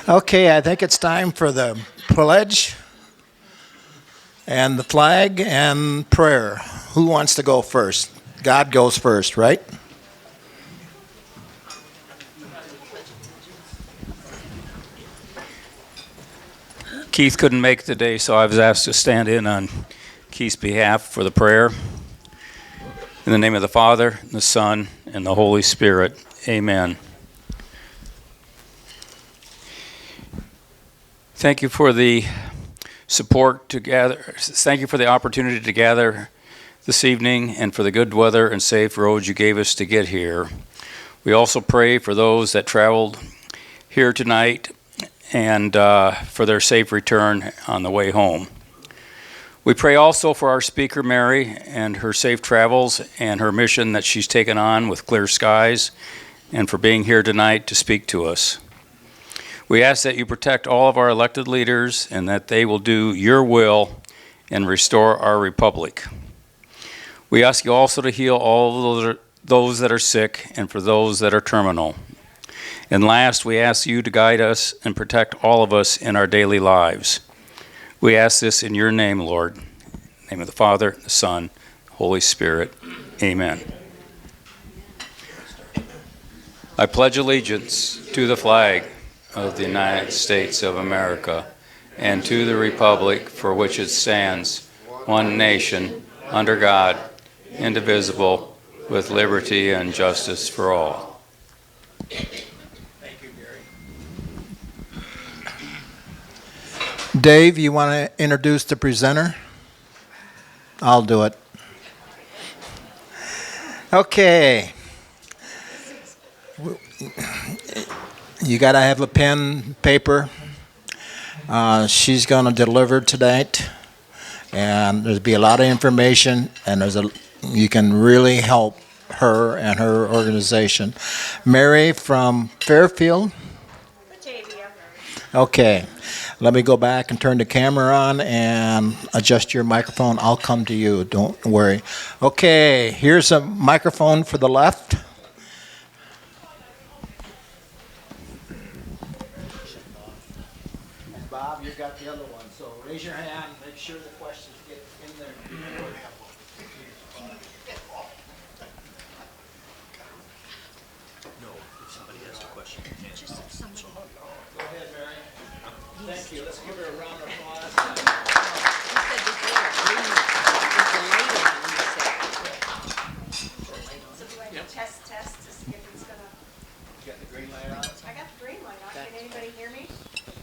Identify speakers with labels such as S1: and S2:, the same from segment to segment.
S1: Okay, I think it's time for the pledge and the flag and prayer. Who wants to go first? God goes first, right?
S2: Keith couldn't make it today, so I was asked to stand in on Keith's behalf for the prayer. In the name of the Father, and the Son, and the Holy Spirit, amen. Thank you for the support to gather. Thank you for the opportunity to gather this evening and for the good weather and safe roads you gave us to get here. We also pray for those that traveled here tonight and for their safe return on the way home. We pray also for our speaker, Mary, and her safe travels and her mission that she's taken on with Clear Skies, and for being here tonight to speak to us. We ask that you protect all of our elected leaders and that they will do your will and restore our republic. We ask you also to heal all those that are sick and for those that are terminal. And last, we ask you to guide us and protect all of us in our daily lives. We ask this in your name, Lord. In the name of the Father, the Son, Holy Spirit. Amen. I pledge allegiance to the flag of the United States of America and to the republic for which it stands, one nation, under God, indivisible, with liberty and justice for all.
S1: Dave, you want to introduce the presenter? I'll do it. Okay. You got to have a pen, paper. She's going to deliver tonight, and there'll be a lot of information, and you can really help her and her organization. Mary from Fairfield?
S3: Batavia.
S1: Okay. Let me go back and turn the camera on and adjust your microphone. I'll come to you. Don't worry. Okay, here's a microphone for the left. Bob, you got the other one. So raise your hand. Make sure the questions get in there.
S4: No, if somebody has a question.
S1: Go ahead, Mary. Thank you. Let's give her a round of applause.
S3: So do I test to see if it's gonna?
S1: You got the green light on?
S3: I got the green light on. Can anybody hear me?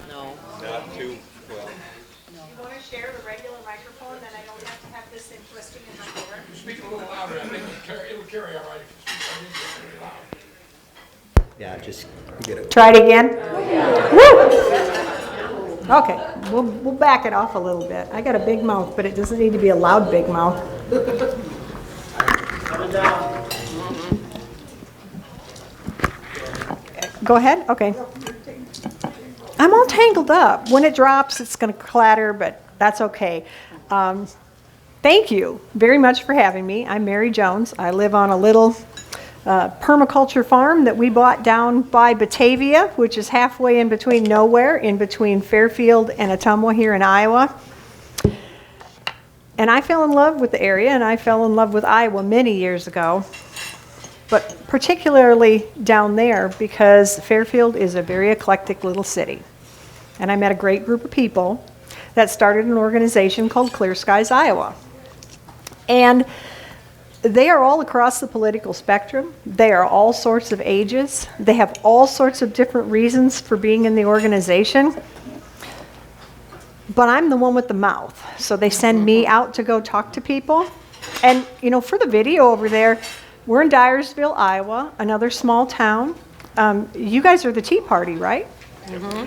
S5: No.
S2: Not too well.
S3: You wanna share the regular microphone, then I don't have to have this thing twisting in my ear?
S6: Speak a little louder, I think it'll carry all right if you speak, I think it's pretty loud.
S5: Yeah, just get it.
S3: Try it again? Woo! Okay, we'll back it off a little bit. I got a big mouth, but it doesn't need to be a loud big mouth. Go ahead, okay. I'm all tangled up. When it drops, it's gonna clatter, but that's okay. Thank you very much for having me. I'm Mary Jones. I live on a little permaculture farm that we bought down by Batavia, which is halfway in between nowhere, in between Fairfield and Ottumwa here in Iowa. And I fell in love with the area, and I fell in love with Iowa many years ago, but particularly down there because Fairfield is a very eclectic little city. And I met a great group of people that started an organization called Clear Skies, Iowa. And they are all across the political spectrum. They are all sorts of ages. They have all sorts of different reasons for being in the organization. But I'm the one with the mouth. So they send me out to go talk to people. And, you know, for the video over there, we're in Dyersville, Iowa, another small town. You guys are the Tea Party, right? Mm-hmm.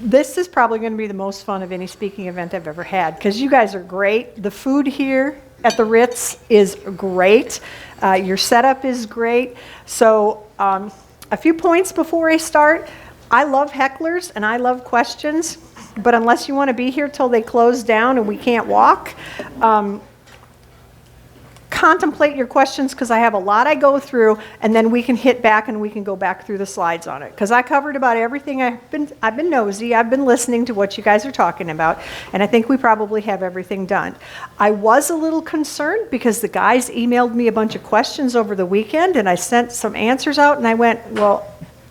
S3: This is probably going to be the most fun of any speaking event I've ever had because you guys are great. The food here at the Ritz is great. Your setup is great. So a few points before I start. I love hecklers and I love questions, but unless you want to be here till they close down and we can't walk, come contemplate your questions because I have a lot I go through, and then we can hit back and we can go back through the slides on it. Because I covered about everything. I've been nosy. I've been listening to what you guys are talking about, and I think we probably have everything done. I was a little concerned because the guys emailed me a bunch of questions over the weekend, and I sent some answers out, and I went, well,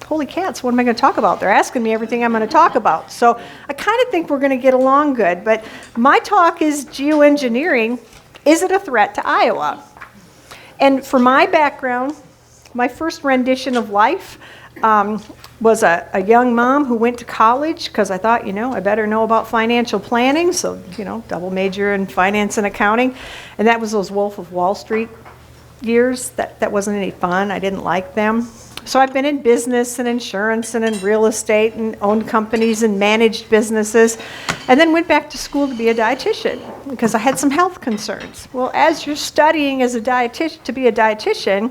S3: holy cats, what am I going to talk about? They're asking me everything I'm going to talk about. So I kind of think we're going to get along good. But my talk is geoengineering. Is it a threat to Iowa? And for my background, my first rendition of life was a young mom who went to college because I thought, I better know about financial planning. So, double major in finance and accounting. And that was those Wolf of Wall Street years. That wasn't any fun. I didn't like them. So I've been in business and insurance and in real estate and owned companies and managed businesses, and then went back to school to be a dietitian because I had some health concerns. Well, as you're studying as a dietitian to be a dietitian,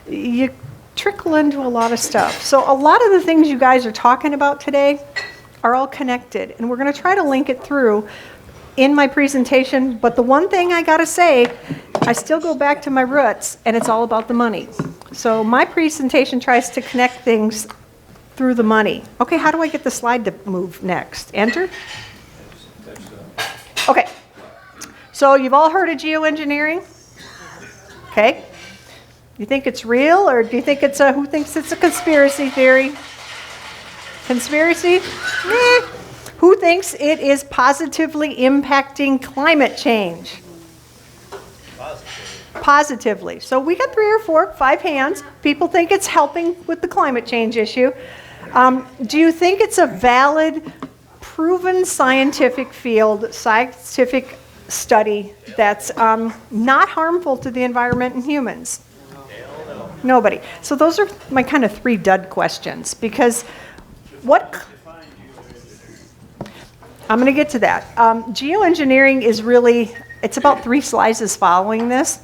S3: you trickle into a lot of stuff. So a lot of the things you guys are talking about today are all connected, and we're going to try to link it through in my presentation. But the one thing I got to say, I still go back to my roots, and it's all about the money. So my presentation tries to connect things through the money. Okay, how do I get the slide to move next? Enter? Okay, so you've all heard of geoengineering? Okay. You think it's real, or do you think who thinks it's a conspiracy theory? Conspiracy? Who thinks it is positively impacting climate change? Positively. So we got 3 or 4, 5 hands. People think it's helping with the climate change issue. Do you think it's a valid, proven scientific field, scientific study that's not harmful to the environment and humans? Nobody. So those are my kind of 3 dud questions, because I'm going to get to that. Geoengineering is really, it's about 3 slides following this,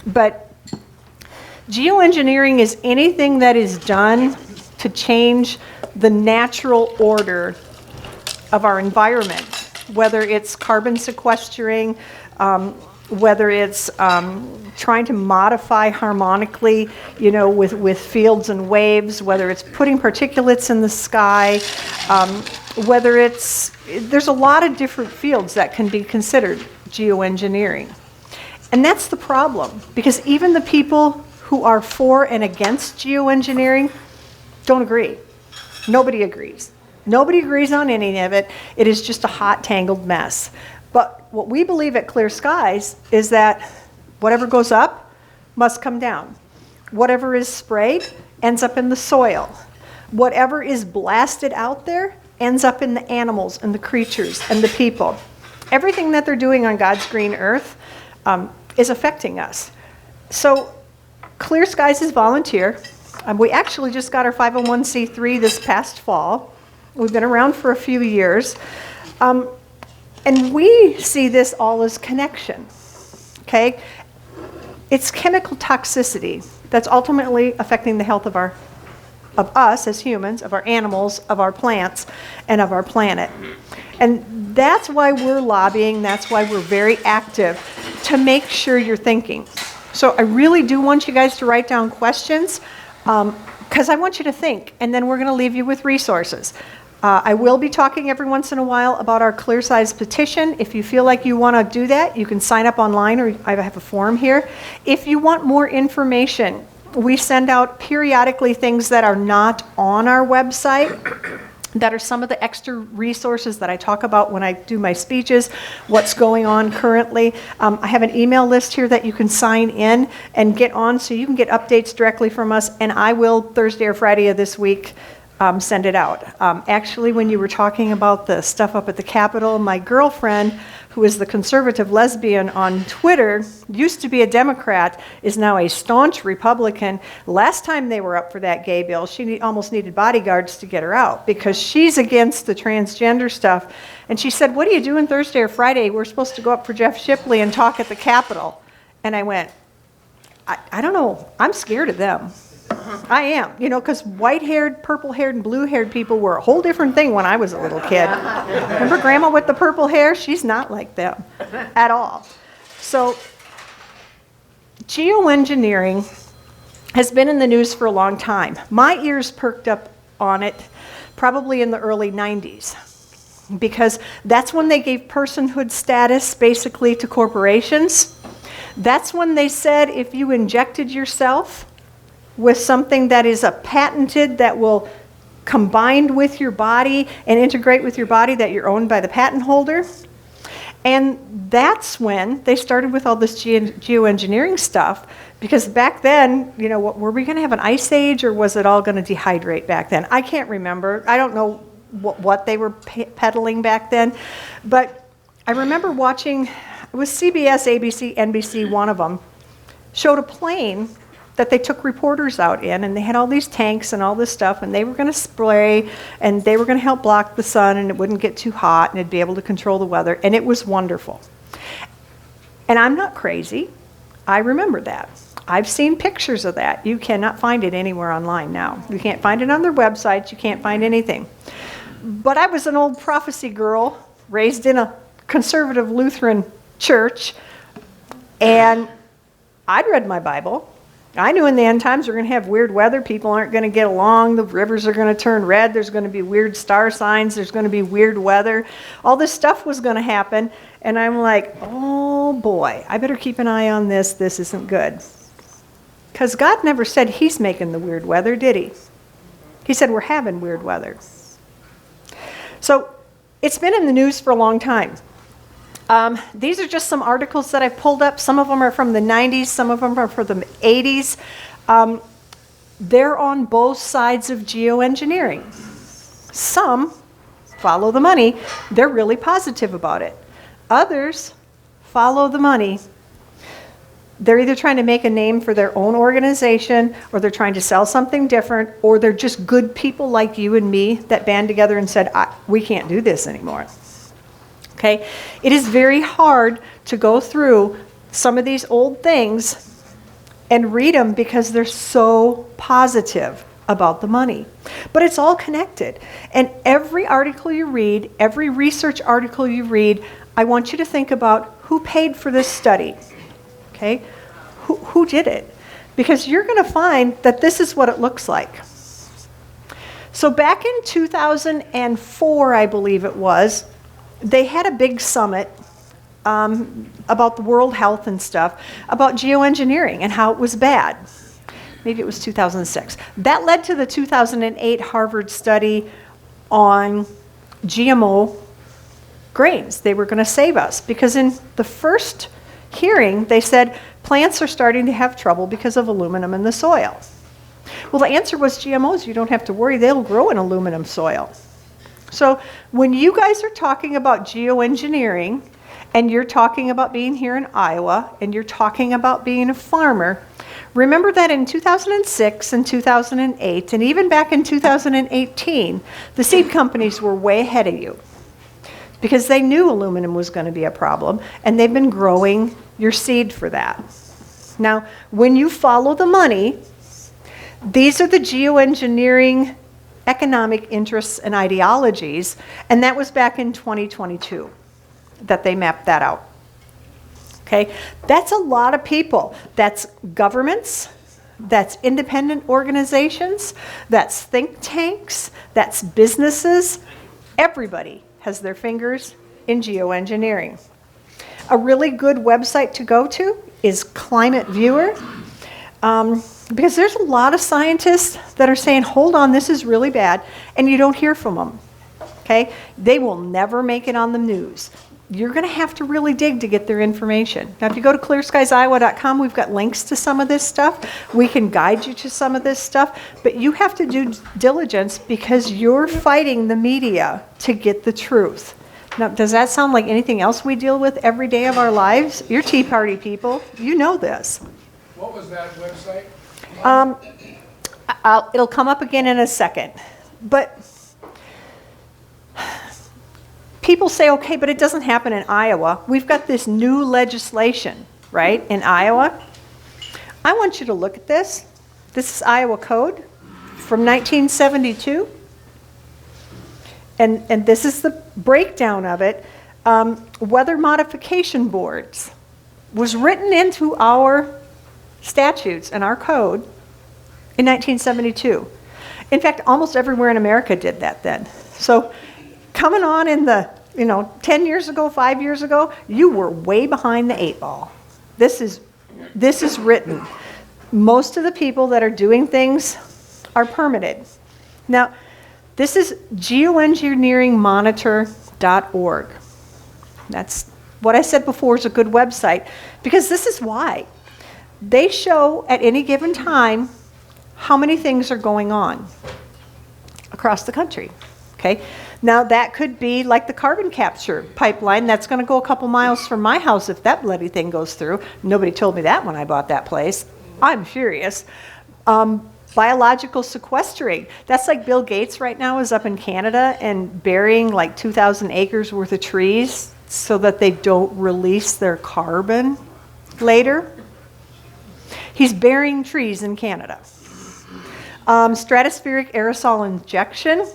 S3: but geoengineering is anything that is done to change the natural order of our environment, whether it's carbon sequestering, whether it's trying to modify harmonically, with fields and waves, whether it's putting particulates in the sky, there's a lot of different fields that can be considered geoengineering. And that's the problem, because even the people who are for and against geoengineering don't agree. Nobody agrees. Nobody agrees on any of it. It is just a hot, tangled mess. But what we believe at Clear Skies is that whatever goes up must come down. Whatever is sprayed ends up in the soil. Whatever is blasted out there ends up in the animals and the creatures and the people. Everything that they're doing on God's green earth is affecting us. So Clear Skies is volunteer. We actually just got our 501c3 this past fall. We've been around for a few years. And we see this all as connection, okay? It's chemical toxicity that's ultimately affecting the health of us as humans, of our animals, of our plants, and of our planet. And that's why we're lobbying, that's why we're very active, to make sure you're thinking. So I really do want you guys to write down questions, because I want you to think, and then we're going to leave you with resources. I will be talking every once in a while about our Clear Skies petition. If you feel like you want to do that, you can sign up online, or I have a form here. If you want more information, we send out periodically things that are not on our website, that are some of the extra resources that I talk about when I do my speeches, what's going on currently. I have an email list here that you can sign in and get on, so you can get updates directly from us, and I will, Thursday or Friday of this week, send it out. Actually, when you were talking about the stuff up at the Capitol, my girlfriend, who is the conservative lesbian on Twitter, used to be a Democrat, is now a staunch Republican. Last time they were up for that gay bill, she almost needed bodyguards to get her out because she's against the transgender stuff. And she said, "What are you doing Thursday or Friday? We're supposed to go up for Jeff Shipley and talk at the Capitol." And I went, I don't know. I'm scared of them. I am, because white-haired, purple-haired, and blue-haired people were a whole different thing when I was a little kid. Remember Grandma with the purple hair? She's not like them at all. So geoengineering has been in the news for a long time. My ears perked up on it probably in the early 90s, because that's when they gave personhood status basically to corporations. That's when they said if you injected yourself with something that is a patented, that will combine with your body and integrate with your body, that you're owned by the patent holder. And that's when they started with all this geoengineering stuff, because back then, you know, were we going to have an ice age, or was it all going to dehydrate back then? I can't remember. I don't know what they were peddling back then. But I remember watching, it was CBS, ABC, NBC, one of them, showed a plane that they took reporters out in, and they had all these tanks and all this stuff, and they were going to spray, and they were going to help block the sun, and it wouldn't get too hot, and it'd be able to control the weather, and it was wonderful. And I'm not crazy. I remember that. I've seen pictures of that. You cannot find it anywhere online now. You can't find it on their websites. You can't find anything. But I was an old prophecy girl, raised in a conservative Lutheran church, and I'd read my Bible. I knew in the end times we're going to have weird weather. People aren't going to get along. The rivers are going to turn red. There's going to be weird star signs. There's going to be weird weather. All this stuff was going to happen. And I'm like, oh boy, I better keep an eye on this. This isn't good. Because God never said he's making the weird weather, did he? He said we're having weird weather. So it's been in the news for a long time. These are just some articles that I've pulled up. Some of them are from the 90s. Some of them are from the 80s. They're on both sides of geoengineering. Some follow the money. They're really positive about it. Others follow the money. They're either trying to make a name for their own organization, or they're trying to sell something different, or they're just good people like you and me that band together and said, we can't do this anymore. Okay? It is very hard to go through some of these old things and read them because they're so positive about the money. But it's all connected. And every article you read, every research article you read, I want you to think about who paid for this study. Okay? Who did it? Because you're going to find that this is what it looks like. So back in 2004, I believe it was, they had a big summit about the world health and stuff, about geoengineering and how it was bad. Maybe it was 2006. That led to the 2008 Harvard study on GMO grains. They were going to save us because in the first hearing, they said plants are starting to have trouble because of aluminum in the soil. Well, the answer was GMOs. You don't have to worry. They'll grow in aluminum soil. So when you guys are talking about geoengineering, and you're talking about being here in Iowa, and you're talking about being a farmer, remember that in 2006 and 2008, and even back in 2018, the seed companies were way ahead of you because they knew aluminum was going to be a problem, and they've been growing your seed for that. Now, when you follow the money, these are the geoengineering economic interests and ideologies, and that was back in 2022 that they mapped that out. Okay, that's a lot of people. That's governments, that's independent organizations, that's think tanks, that's businesses. Everybody has their fingers in geoengineering. A really good website to go to is Climate Viewer, because there's a lot of scientists that are saying, hold on, this is really bad, and you don't hear from them. Okay? They will never make it on the news. You're going to have to really dig to get their information. Now, if you go to clearskiesiowa.com, we've got links to some of this stuff. We can guide you to some of this stuff, but you have to do diligence because you're fighting the media to get the truth. Now, does that sound like anything else we deal with every day of our lives? You're Tea Party people. You know this.
S6: What was that website?
S3: It'll come up again in a second. But people say, okay, but it doesn't happen in Iowa. We've got this new legislation, right, in Iowa. I want you to look at this. This is Iowa Code from 1972. And this is the breakdown of it. Weather modification boards was written into our statutes and our code in 1972. In fact, almost everywhere in America did that then. So coming on in the, 10 years ago, 5 years ago, you were way behind the 8 ball. This is written. Most of the people that are doing things are permitted. Now, this is geoengineeringmonitor.org. That's what I said before is a good website, because this is why. They show at any given time how many things are going on across the country, okay? Now, that could be like the carbon capture pipeline that's going to go a couple miles from my house if that bloody thing goes through. Nobody told me that when I bought that place. I'm furious. Biological sequestering. That's like Bill Gates right now is up in Canada and burying like 2,000 acres worth of trees so that they don't release their carbon later. He's burying trees in Canada. Stratospheric aerosol injection.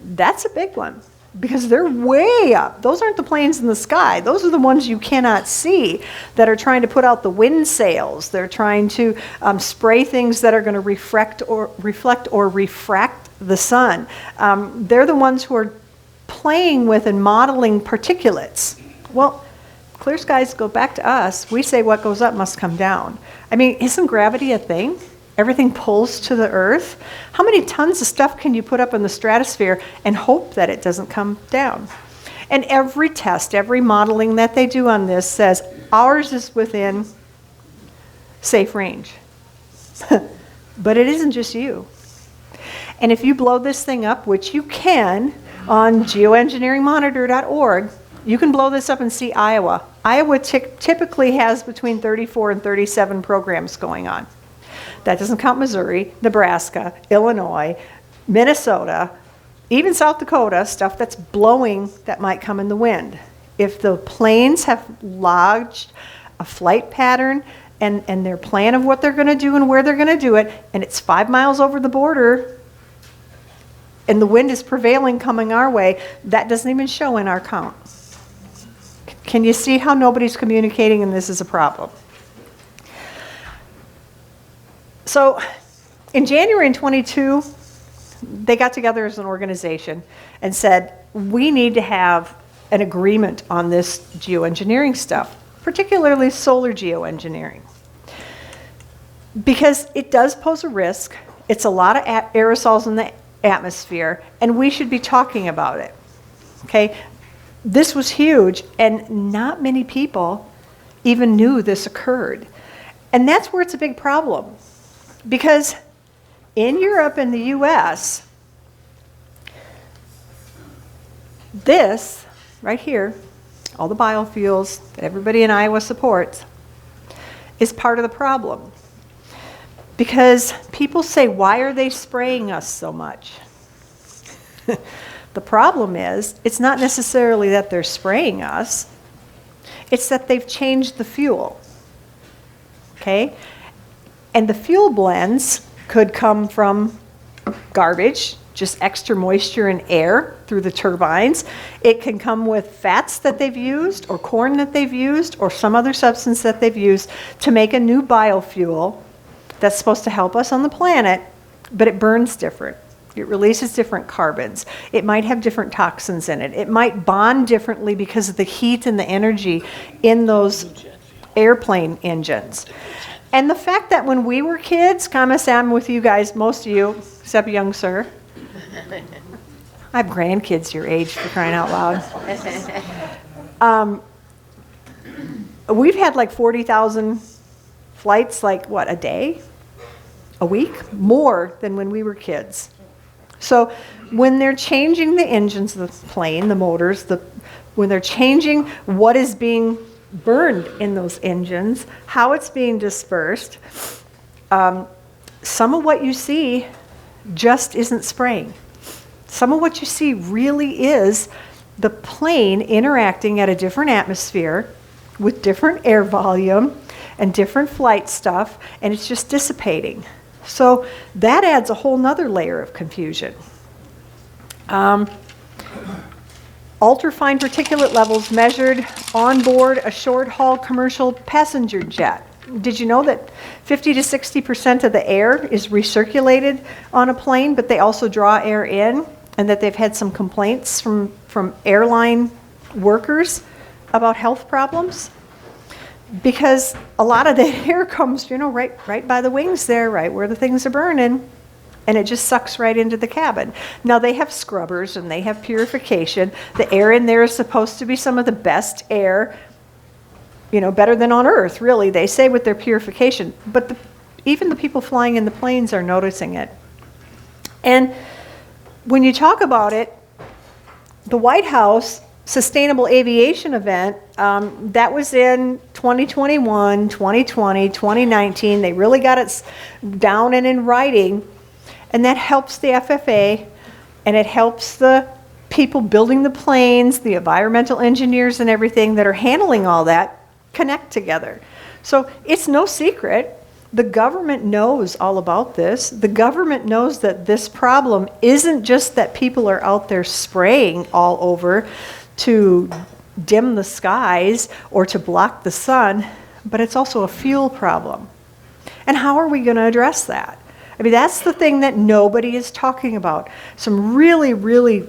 S3: That's a big one because they're way up. Those aren't the planes in the sky. Those are the ones you cannot see that are trying to put out the wind sails. They're trying to spray things that are going to reflect or refract the sun. They're the ones who are playing with and modeling particulates. Well, clear skies go back to us. We say what goes up must come down. I mean, isn't gravity a thing? Everything pulls to the earth. How many tons of stuff can you put up in the stratosphere and hope that it doesn't come down? And every test, every modeling that they do on this says ours is within safe range. But it isn't just you. And if you blow this thing up, which you can on geoengineeringmonitor.org, you can blow this up and see Iowa. Iowa typically has between 34 and 37 programs going on. That doesn't count Missouri, Nebraska, Illinois, Minnesota, even South Dakota, stuff that's blowing that might come in the wind. If the planes have lodged a flight pattern and their plan of what they're going to do and where they're going to do it, and it's 5 miles over the border, and the wind is prevailing coming our way, that doesn't even show in our count. Can you see how nobody's communicating and this is a problem? So in January 22, they got together as an organization and said, we need to have an agreement on this geoengineering stuff, particularly solar geoengineering. Because it does pose a risk. It's a lot of aerosols in the atmosphere, and we should be talking about it. Okay? This was huge, and not many people even knew this occurred. And that's where it's a big problem. Because in Europe and the US, this right here, all the biofuels that everybody in Iowa supports, is part of the problem. Because people say, why are they spraying us so much? The problem is, it's not necessarily that they're spraying us, it's that they've changed the fuel. Okay? And the fuel blends could come from garbage, just extra moisture and air through the turbines. It can come with fats that they've used, or corn that they've used, or some other substance that they've used to make a new biofuel that's supposed to help us on the planet, but it burns different. It releases different carbons. It might have different toxins in it. It might bond differently because of the heat and the energy in those airplane engines. And the fact that when we were kids, I'm with you guys, most of you, except young sir. I have grandkids your age, for crying out loud. We've had like 40,000 flights, like what, a day? A week? More than when we were kids. So when they're changing the engines of the plane, the motors, when they're changing what is being burned in those engines, how it's being dispersed, some of what you see just isn't spraying. Some of what you see really is the plane interacting at a different atmosphere with different air volume and different flight stuff, and it's just dissipating. So that adds a whole nother layer of confusion. Ultrafine particulate levels measured on board a short-haul commercial passenger jet. Did you know that 50 to 60% of the air is recirculated on a plane, but they also draw air in, and that they've had some complaints from airline workers about health problems? Because a lot of the air comes, right by the wings there, right where the things are burning, and it just sucks right into the cabin. Now, they have scrubbers and they have purification. The air in there is supposed to be some of the best air, better than on Earth, really, they say, with their purification. But even the people flying in the planes are noticing it. And when you talk about it, the White House Sustainable Aviation event, that was in 2021, 2020, 2019. They really got it down and in writing. And that helps the FFA, and it helps the people building the planes, the environmental engineers and everything that are handling all that, connect together. So it's no secret. The government knows all about this. The government knows that this problem isn't just that people are out there spraying all over to dim the skies or to block the sun, but it's also a fuel problem. And how are we going to address that? I mean, that's the thing that nobody is talking about. Some really, really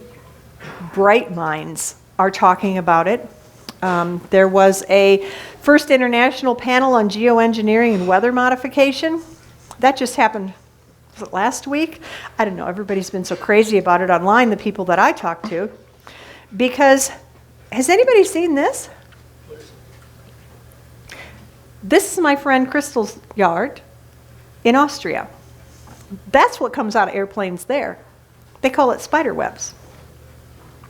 S3: bright minds are talking about it. There was a first international panel on geoengineering and weather modification. That just happened, was it last week? I don't know, everybody's been so crazy about it online, the people that I talk to. Because, has anybody seen this? This is my friend Crystal's yard in Austria. That's what comes out of airplanes there. They call it spider webs.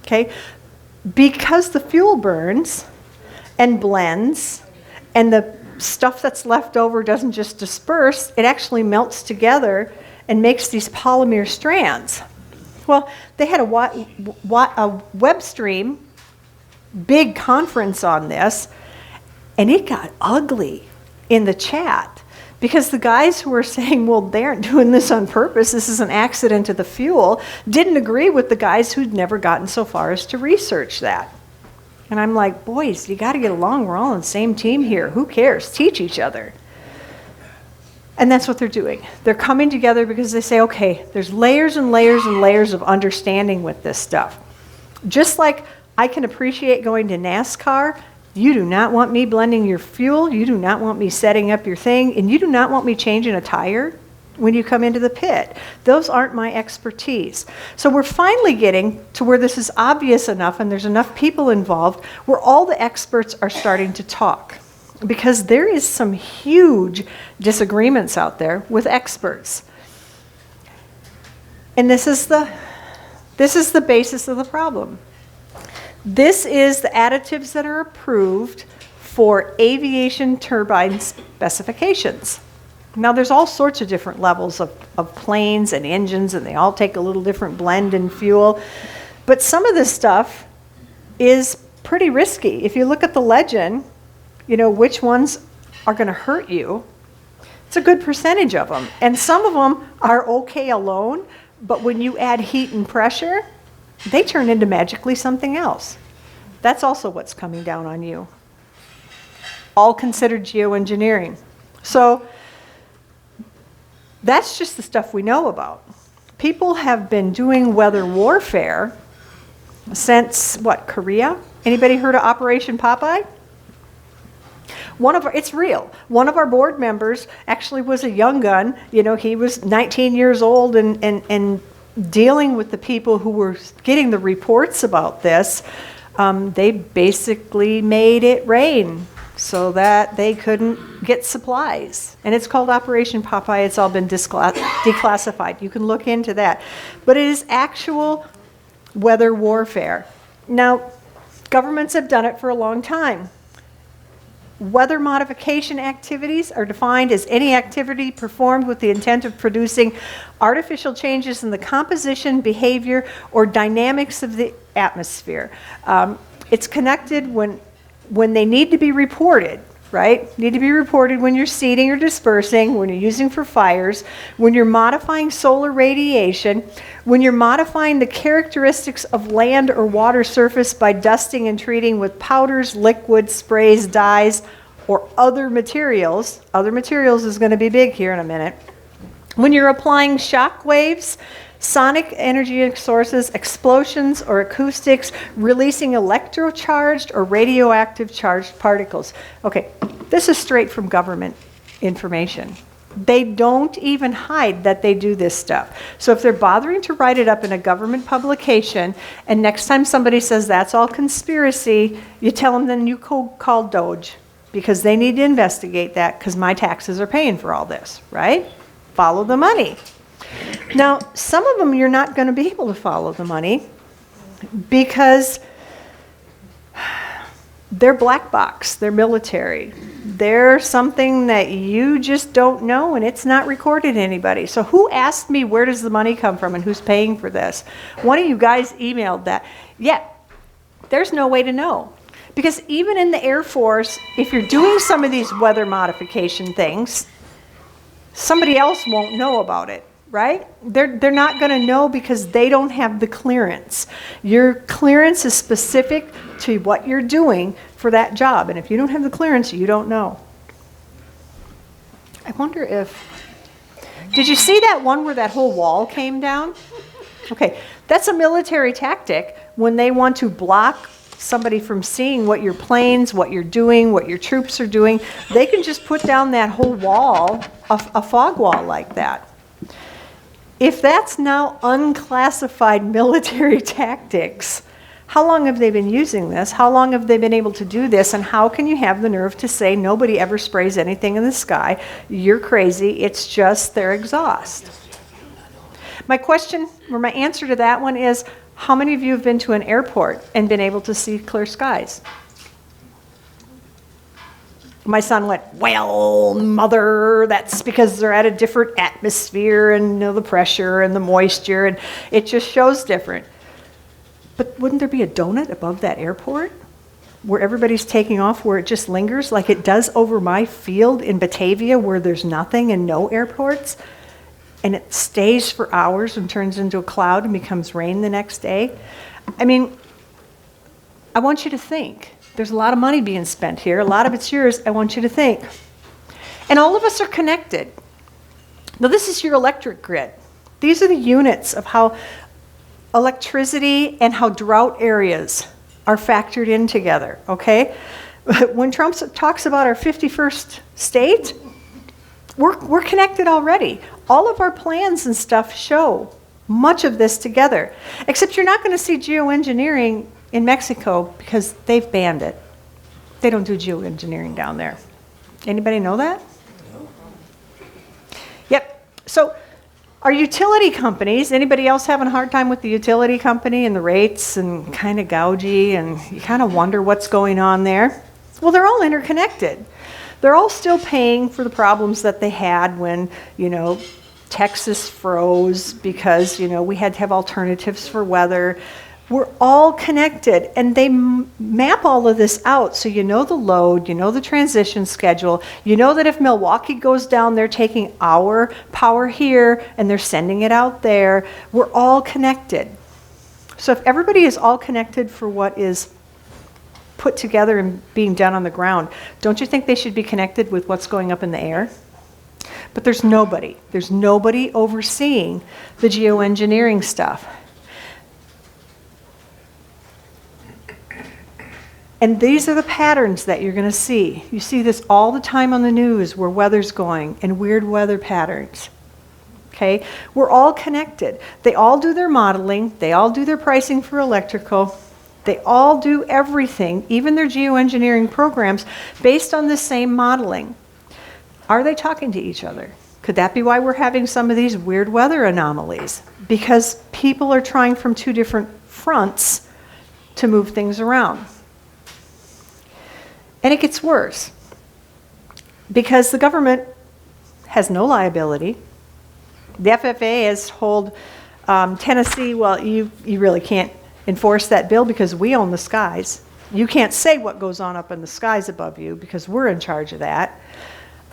S3: Okay? Because the fuel burns and blends and the stuff that's left over doesn't just disperse, it actually melts together and makes these polymer strands. Well, they had a web stream, big conference on this, and it got ugly in the chat because the guys who were saying, well, they aren't doing this on purpose, this is an accident to the fuel, didn't agree with the guys who'd never gotten so far as to research that. And I'm like, boys, you got to get along. We're all on the same team here. Who cares? Teach each other. And that's what they're doing. They're coming together because they say, okay, there's layers and layers and layers of understanding with this stuff. Just like I can appreciate going to NASCAR, you do not want me blending your fuel, you do not want me setting up your thing, and you do not want me changing a tire when you come into the pit. Those aren't my expertise. So we're finally getting to where this is obvious enough and there's enough people involved where all the experts are starting to talk. Because there is some huge disagreements out there with experts. And this is the basis of the problem. This is the additives that are approved for aviation turbine specifications. Now there's all sorts of different levels of planes and engines, and they all take a little different blend in fuel. But some of this stuff is pretty risky. If you look at the legend, which ones are going to hurt you, it's a good percentage of them. And some of them are okay alone, but when you add heat and pressure, they turn into magically something else. That's also what's coming down on you. All considered geoengineering. So that's just the stuff we know about. People have been doing weather warfare since, Korea? Anybody heard of Operation Popeye? It's real. One of our board members actually was a young gun. He was 19 years old and dealing with the people who were getting the reports about this. They basically made it rain so that they couldn't get supplies. And it's called Operation Popeye. It's all been declassified. You can look into that. But it is actual weather warfare. Now, governments have done it for a long time. Weather modification activities are defined as any activity performed with the intent of producing artificial changes in the composition, behavior, or dynamics of the atmosphere. It's connected when they need to be reported, right? Need to be reported when you're seeding or dispersing, when you're using for fires, when you're modifying solar radiation, when you're modifying the characteristics of land or water surface by dusting and treating with powders, liquids, sprays, dyes, or other materials is going to be big here in a minute. When you're applying shock waves, sonic energy sources, explosions or acoustics, releasing electrocharged or radioactive charged particles. Okay, this is straight from government information. They don't even hide that they do this stuff. So if they're bothering to write it up in a government publication, and next time somebody says that's all conspiracy, you tell them then you call Doge, because they need to investigate that, because my taxes are paying for all this, right? Follow the money. Now, some of them you're not going to be able to follow the money because they're black box, they're military. They're something that you just don't know, and it's not recorded to anybody. So who asked me where does the money come from and who's paying for this? One of you guys emailed that. Yeah, there's no way to know. Because even in the Air Force, if you're doing some of these weather modification things, somebody else won't know about it, right? They're not going to know because they don't have the clearance. Your clearance is specific to what you're doing for that job. And if you don't have the clearance, you don't know. I wonder did you see that one where that whole wall came down? Okay, that's a military tactic when they want to block somebody from seeing what your planes, what you're doing, what your troops are doing. They can just put down that whole wall, a fog wall like that. If that's now unclassified military tactics, how long have they been using this? How long have they been able to do this? And how can you have the nerve to say nobody ever sprays anything in the sky? You're crazy. It's just their exhaust. My question, or my answer to that one is, how many of you have been to an airport and been able to see clear skies? My son went, well, mother, that's because they're at a different atmosphere and the pressure and the moisture, and it just shows different. But wouldn't there be a donut above that airport where everybody's taking off, where it just lingers like it does over my field in Batavia where there's nothing and no airports? And it stays for hours and turns into a cloud and becomes rain the next day? I mean, I want you to think. There's a lot of money being spent here. A lot of it's yours. I want you to think. And all of us are connected. Now, this is your electric grid. These are the units of how electricity and how drought areas are factored in together, okay? When Trump talks about our 51st state, we're connected already. All of our plans and stuff show much of this together, except you're not going to see geoengineering in Mexico because they've banned it. They don't do geoengineering down there. Anybody know that? No. Yep. So our utility companies, anybody else having a hard time with the utility company and the rates and kind of gougy and you kind of wonder what's going on there? Well, they're all interconnected. They're all still paying for the problems that they had when, Texas froze because, we had to have alternatives for weather. We're all connected, and they map all of this out so you know the load, you know the transition schedule, you know that if Milwaukee goes down, they're taking our power here and they're sending it out there. We're all connected. So if everybody is all connected for what is put together and being done on the ground, don't you think they should be connected with what's going up in the air? But there's nobody overseeing the geoengineering stuff. And these are the patterns that you're going to see. You see this all the time on the news where weather's going and weird weather patterns. Okay? We're all connected. They all do their modeling. They all do their pricing for electrical. They all do everything, even their geoengineering programs, based on the same modeling. Are they talking to each other? Could that be why we're having some of these weird weather anomalies? Because people are trying from two different fronts to move things around. And it gets worse because the government has no liability. The FFA has told Tennessee, well, you really can't enforce that bill because we own the skies. You can't say what goes on up in the skies above you because we're in charge of that.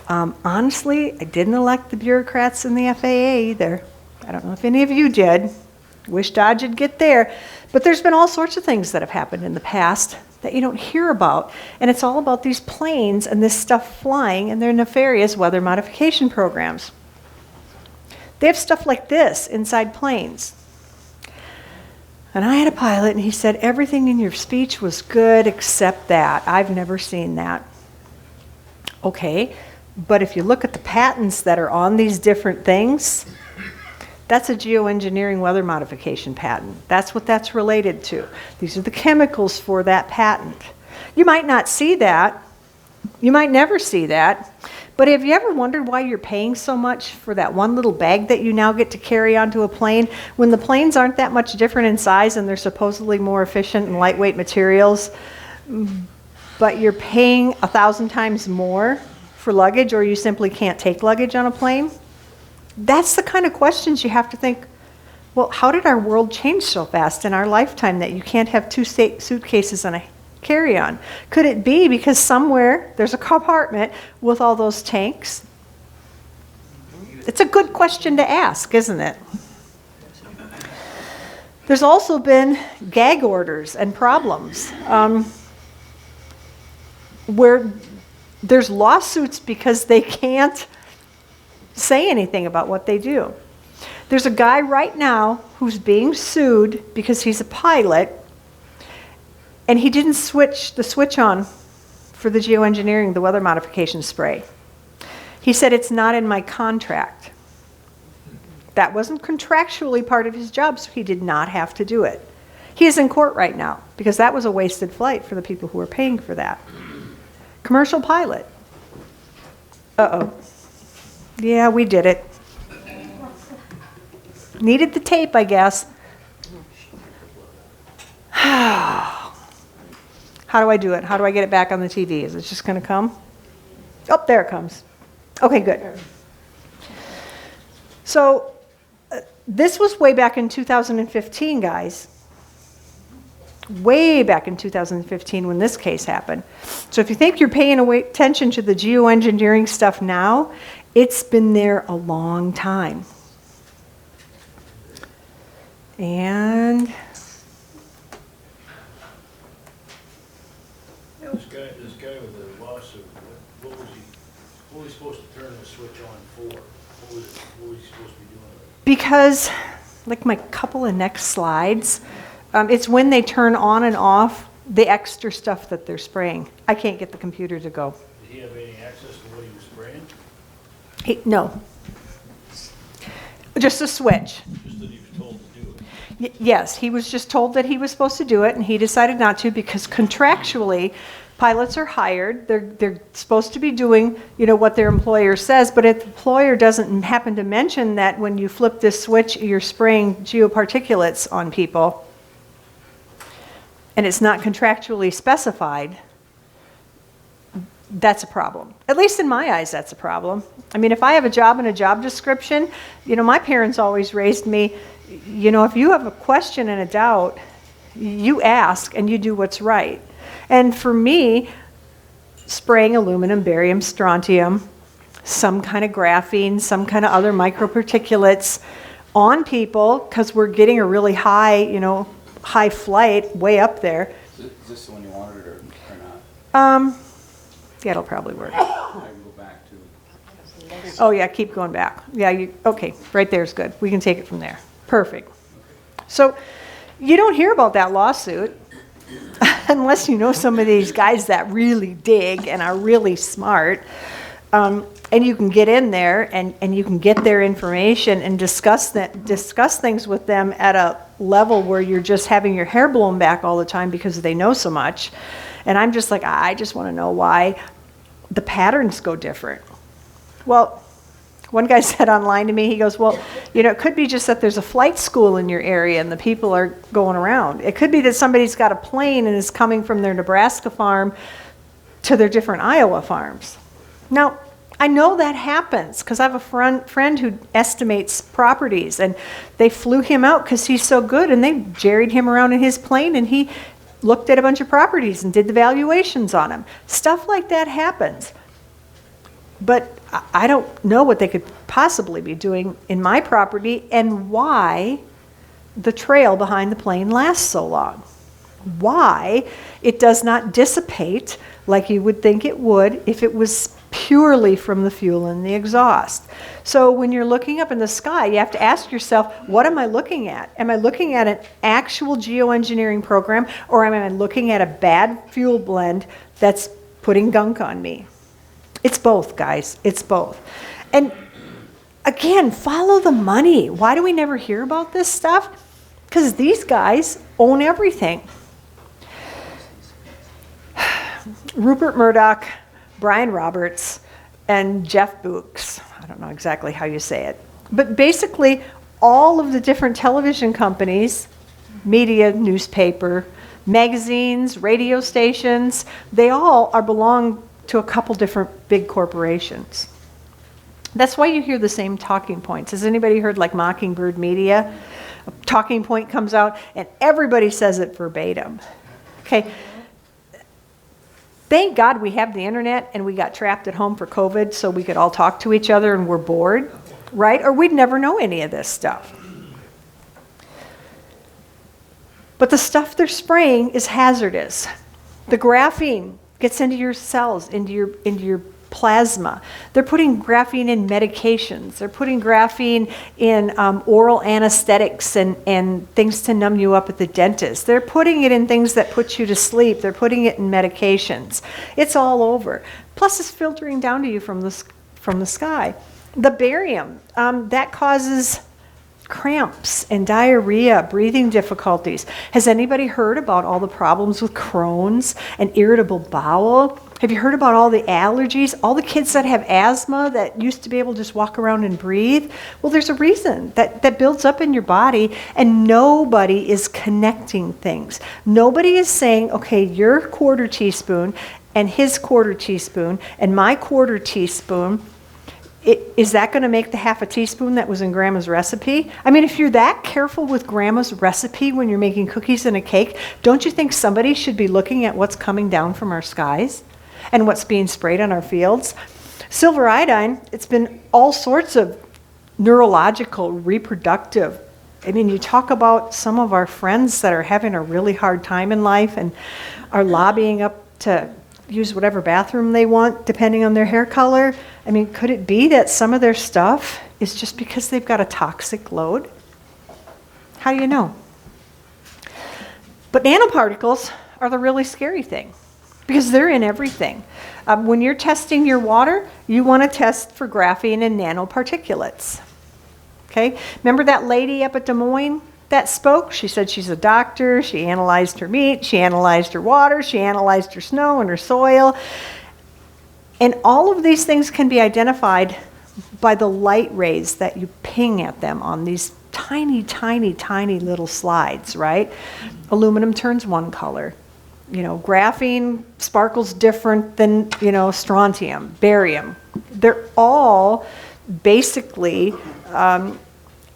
S3: Honestly, I didn't elect the bureaucrats in the FAA either. I don't know if any of you did. Wish Dodge would get there. But there's been all sorts of things that have happened in the past that you don't hear about. And it's all about these planes and this stuff flying and their nefarious weather modification programs. They have stuff like this inside planes. And I had a pilot, and he said, everything in your speech was good except that. I've never seen that. Okay, but if you look at the patents that are on these different things, that's a geoengineering weather modification patent. That's what that's related to. These are the chemicals for that patent. You might not see that. You might never see that. But have you ever wondered why you're paying so much for that one little bag that you now get to carry onto a plane when the planes aren't that much different in size and they're supposedly more efficient and lightweight materials, but you're paying 1,000 times more for luggage, or you simply can't take luggage on a plane? That's the kind of questions you have to think, well, how did our world change so fast in our lifetime that you can't have 2 suitcases and a carry-on? Could it be because somewhere there's a compartment with all those tanks? It's a good question to ask, isn't it? There's also been gag orders and problems where there's lawsuits because they can't say anything about what they do. There's a guy right now who's being sued because he's a pilot and he didn't switch the switch on for the geoengineering, the weather modification spray. He said, it's not in my contract. That wasn't contractually part of his job, so he did not have to do it. He is in court right now because that was a wasted flight for the people who are paying for that. Commercial pilot. Uh-oh. Yeah, we did it. Needed the tape, I guess. How do I do it? How do I get it back on the TV? Is it just going to come? Oh, there it comes. Okay, good. So this was way back in 2015, guys. Way back in 2015 when this case happened. So if you think you're paying attention to the geoengineering stuff now, it's been there a long time. And
S6: This guy with the lawsuit, what was he supposed to turn the switch on for? What was he supposed to be doing with it?
S3: because, like my couple of next slides, it's when they turn on and off the extra stuff that they're spraying. I can't get the computer to go.
S6: Did he have any access to what he was spraying?
S3: No. Just a switch.
S6: Just that he was told to do it?
S3: Yes, he was just told that he was supposed to do it, and he decided not to because contractually, pilots are hired. They're supposed to be doing, what their employer says, but if the employer doesn't happen to mention that when you flip this switch, you're spraying geoparticulates on people, and it's not contractually specified, that's a problem. At least in my eyes, that's a problem. I mean, if I have a job and a job description, my parents always raised me, if you have a question and a doubt, you ask and you do what's right. And for me, spraying aluminum, barium, strontium, some kind of graphene, some kind of other microparticulates on people, because we're getting a really high, high flight way up there.
S2: Is this the one you wanted or not?
S3: Yeah, it'll probably work.
S2: I can go back to.
S3: Oh yeah, keep going back. Yeah, okay, right there's good. We can take it from there. Perfect. So you don't hear about that lawsuit unless you know some of these guys that really dig and are really smart. And you can get in there and you can get their information and discuss things with them at a level where you're just having your hair blown back all the time because they know so much. And I'm just like, I just want to know why the patterns go different. Well, one guy said online to me, he goes, well, it could be just that there's a flight school in your area and the people are going around. It could be that somebody's got a plane and is coming from their Nebraska farm to their different Iowa farms. Now, I know that happens because I have a friend who estimates properties, and they flew him out because he's so good, and they jerried him around in his plane, and he looked at a bunch of properties and did the valuations on them. Stuff like that happens. But I don't know what they could possibly be doing in my property and why the trail behind the plane lasts so long. why it does not dissipate like you would think it would if it was purely from the fuel in the exhaust. So when you're looking up in the sky, you have to ask yourself, what am I looking at? Am I looking at an actual geoengineering program, or am I looking at a bad fuel blend that's putting gunk on me? It's both, guys. It's both. And again, follow the money. Why do we never hear about this stuff? Because these guys own everything. Rupert Murdoch, Brian Roberts, and Jeff Books. I don't know exactly how you say it. But basically, all of the different television companies, media, newspaper, magazines, radio stations, they all belong to a couple different big corporations. That's why you hear the same talking points. Has anybody heard like Mockingbird Media? A talking point comes out and everybody says it verbatim. Okay. Thank God we have the internet and we got trapped at home for COVID so we could all talk to each other and we're bored, right? Or we'd never know any of this stuff. But the stuff they're spraying is hazardous. The graphene gets into your cells, into your plasma. They're putting graphene in medications. They're putting graphene in oral anesthetics and things to numb you up at the dentist. They're putting it in things that put you to sleep. They're putting it in medications. It's all over. Plus it's filtering down to you from the sky. The barium, that causes cramps and diarrhea, breathing difficulties. Has anybody heard about all the problems with Crohn's and irritable bowel? Have you heard about all the allergies? All the kids that have asthma that used to be able to just walk around and breathe? Well, there's a reason that builds up in your body, and nobody is connecting things. Nobody is saying, okay, your quarter teaspoon and his quarter teaspoon and my quarter teaspoon, is that going to make the half a teaspoon that was in Grandma's recipe? I mean, if you're that careful with Grandma's recipe when you're making cookies and a cake, don't you think somebody should be looking at what's coming down from our skies and what's being sprayed on our fields? Silver iodine, it's been all sorts of neurological, reproductive. I mean, you talk about some of our friends that are having a really hard time in life and are lobbying up to use whatever bathroom they want, depending on their hair color. I mean, could it be that some of their stuff is just because they've got a toxic load? How do you know? But nanoparticles are the really scary thing because they're in everything. When you're testing your water, you want to test for graphene and nanoparticulates. Okay? Remember that lady up at Des Moines that spoke? She said she's a doctor. She analyzed her meat. She analyzed her water. She analyzed her snow and her soil. And all of these things can be identified by the light rays that you ping at them on these tiny, tiny, tiny little slides, right? Aluminum turns one color. You know, graphene sparkles different than, strontium, barium. They're all basically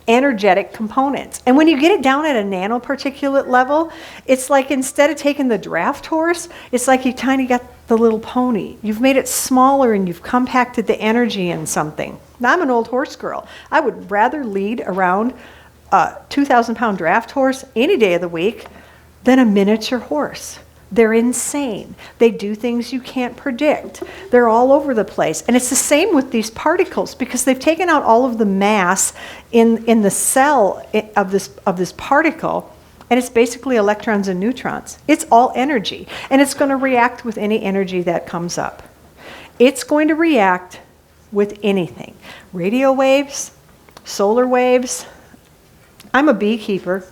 S3: energetic components. And when you get it down at a nanoparticulate level, it's like instead of taking the draft horse, it's like you tiny got the little pony. You've made it smaller and you've compacted the energy in something. Now, I'm an old horse girl. I would rather lead around a 2,000-pound draft horse any day of the week than a miniature horse. They're insane. They do things you can't predict. They're all over the place. And it's the same with these particles because they've taken out all of the mass in the cell of this particle, and it's basically electrons and neutrons. It's all energy, and it's going to react with any energy that comes up. It's going to react with anything. Radio waves, solar waves. I'm a beekeeper.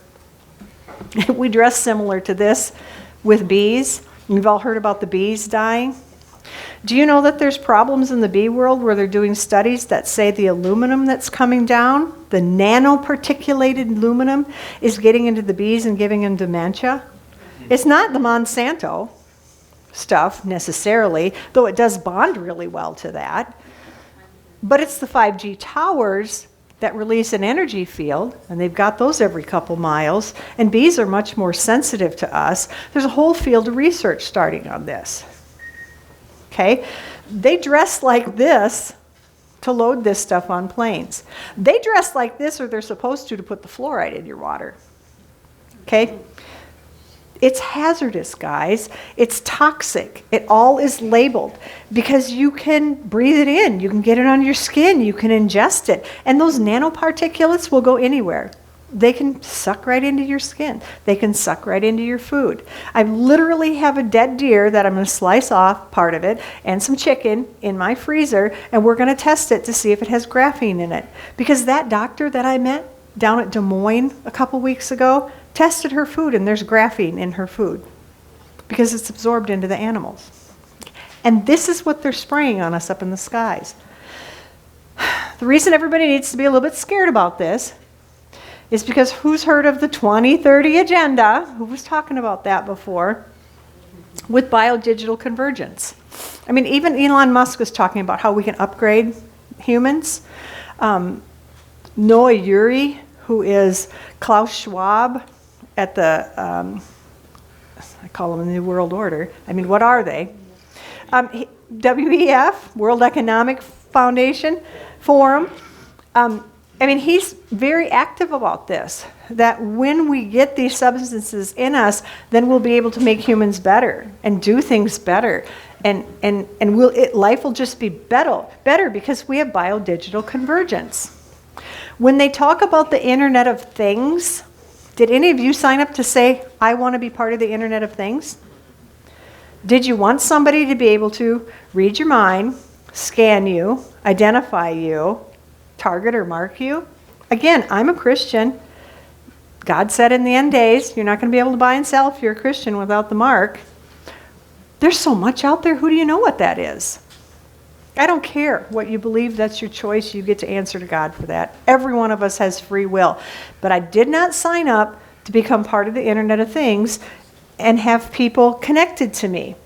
S3: We dress similar to this. With bees. You've all heard about the bees dying. Do you know that there's problems in the bee world where they're doing studies that say the aluminum that's coming down, the nanoparticulated aluminum, is getting into the bees and giving them dementia? It's not the Monsanto stuff necessarily, though it does bond really well to that. But it's the 5G towers that release an energy field, and they've got those every couple miles, and bees are much more sensitive to us. There's a whole field of research starting on this. Okay? They dress like this to load this stuff on planes. They dress like this, or they're supposed to put the fluoride in your water. Okay? It's hazardous, guys. It's toxic. It all is labeled because you can breathe it in. You can get it on your skin. You can ingest it. And those nanoparticulates will go anywhere. They can suck right into your skin. They can suck right into your food. I literally have a dead deer that I'm going to slice off part of it and some chicken in my freezer, and we're going to test it to see if it has graphene in it. Because that doctor that I met down at Des Moines a couple weeks ago tested her food, and there's graphene in her food because it's absorbed into the animals. And this is what they're spraying on us up in the skies. The reason everybody needs to be a little bit scared about this is because who's heard of the 2030 agenda? Who was talking about that before? With biodigital convergence. I mean, even Elon Musk was talking about how we can upgrade humans. Noah Uri, who is Klaus Schwab at the, I call them the New World Order. I mean, what are they? WEF, World Economic Forum. I mean, he's very active about this, that when we get these substances in us, then we'll be able to make humans better and do things better. And life will just be better because we have biodigital convergence. When they talk about the Internet of Things, did any of you sign up to say, I want to be part of the Internet of Things? Did you want somebody to be able to read your mind, scan you, identify you, target or mark you? Again, I'm a Christian. God said in the end days, you're not going to be able to buy and sell if you're a Christian without the mark. There's so much out there. Who do you know what that is? I don't care what you believe. That's your choice. You get to answer to God for that. Every one of us has free will. But I did not sign up to become part of the Internet of Things and have people connected to me.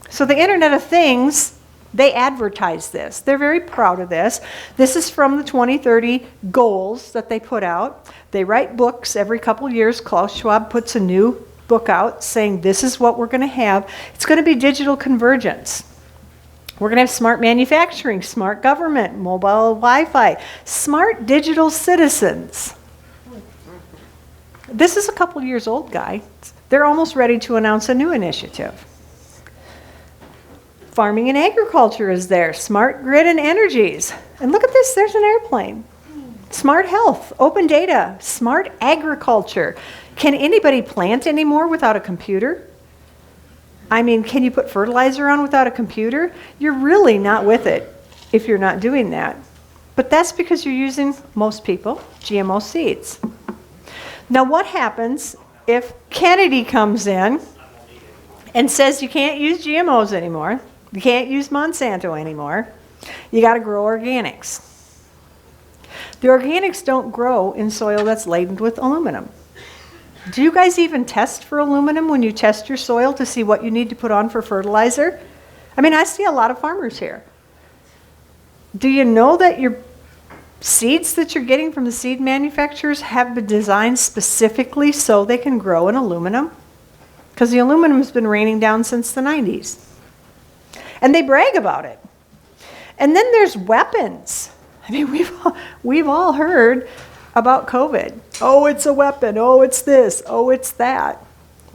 S3: So the Internet of Things, they advertise this. They're very proud of this. This is from the 2030 goals that they put out. They write books every couple years. Klaus Schwab puts a new book out saying this is what we're going to have. It's going to be digital convergence. We're going to have smart manufacturing, smart government, mobile Wi-Fi, smart digital citizens. This is a couple years old, guy. They're almost ready to announce a new initiative. Farming and agriculture is there, smart grid and energies. And look at this, there's an airplane. Smart health, open data, smart agriculture. Can anybody plant anymore without a computer? I mean, can you put fertilizer on without a computer? You're really not with it if you're not doing that. But that's because you're using, most people, GMO seeds. Now what happens if Kennedy comes in and says you can't use GMOs anymore, you can't use Monsanto anymore, you got to grow organics. The organics don't grow in soil that's laden with aluminum. Do you guys even test for aluminum when you test your soil to see what you need to put on for fertilizer? I mean, I see a lot of farmers here. Do you know that your seeds that you're getting from the seed manufacturers have been designed specifically so they can grow in aluminum? Because the aluminum has been raining down since the 90s. And they brag about it. And then there's weapons. I mean, we've all heard about COVID. Oh, it's a weapon. Oh, it's this. Oh, it's that.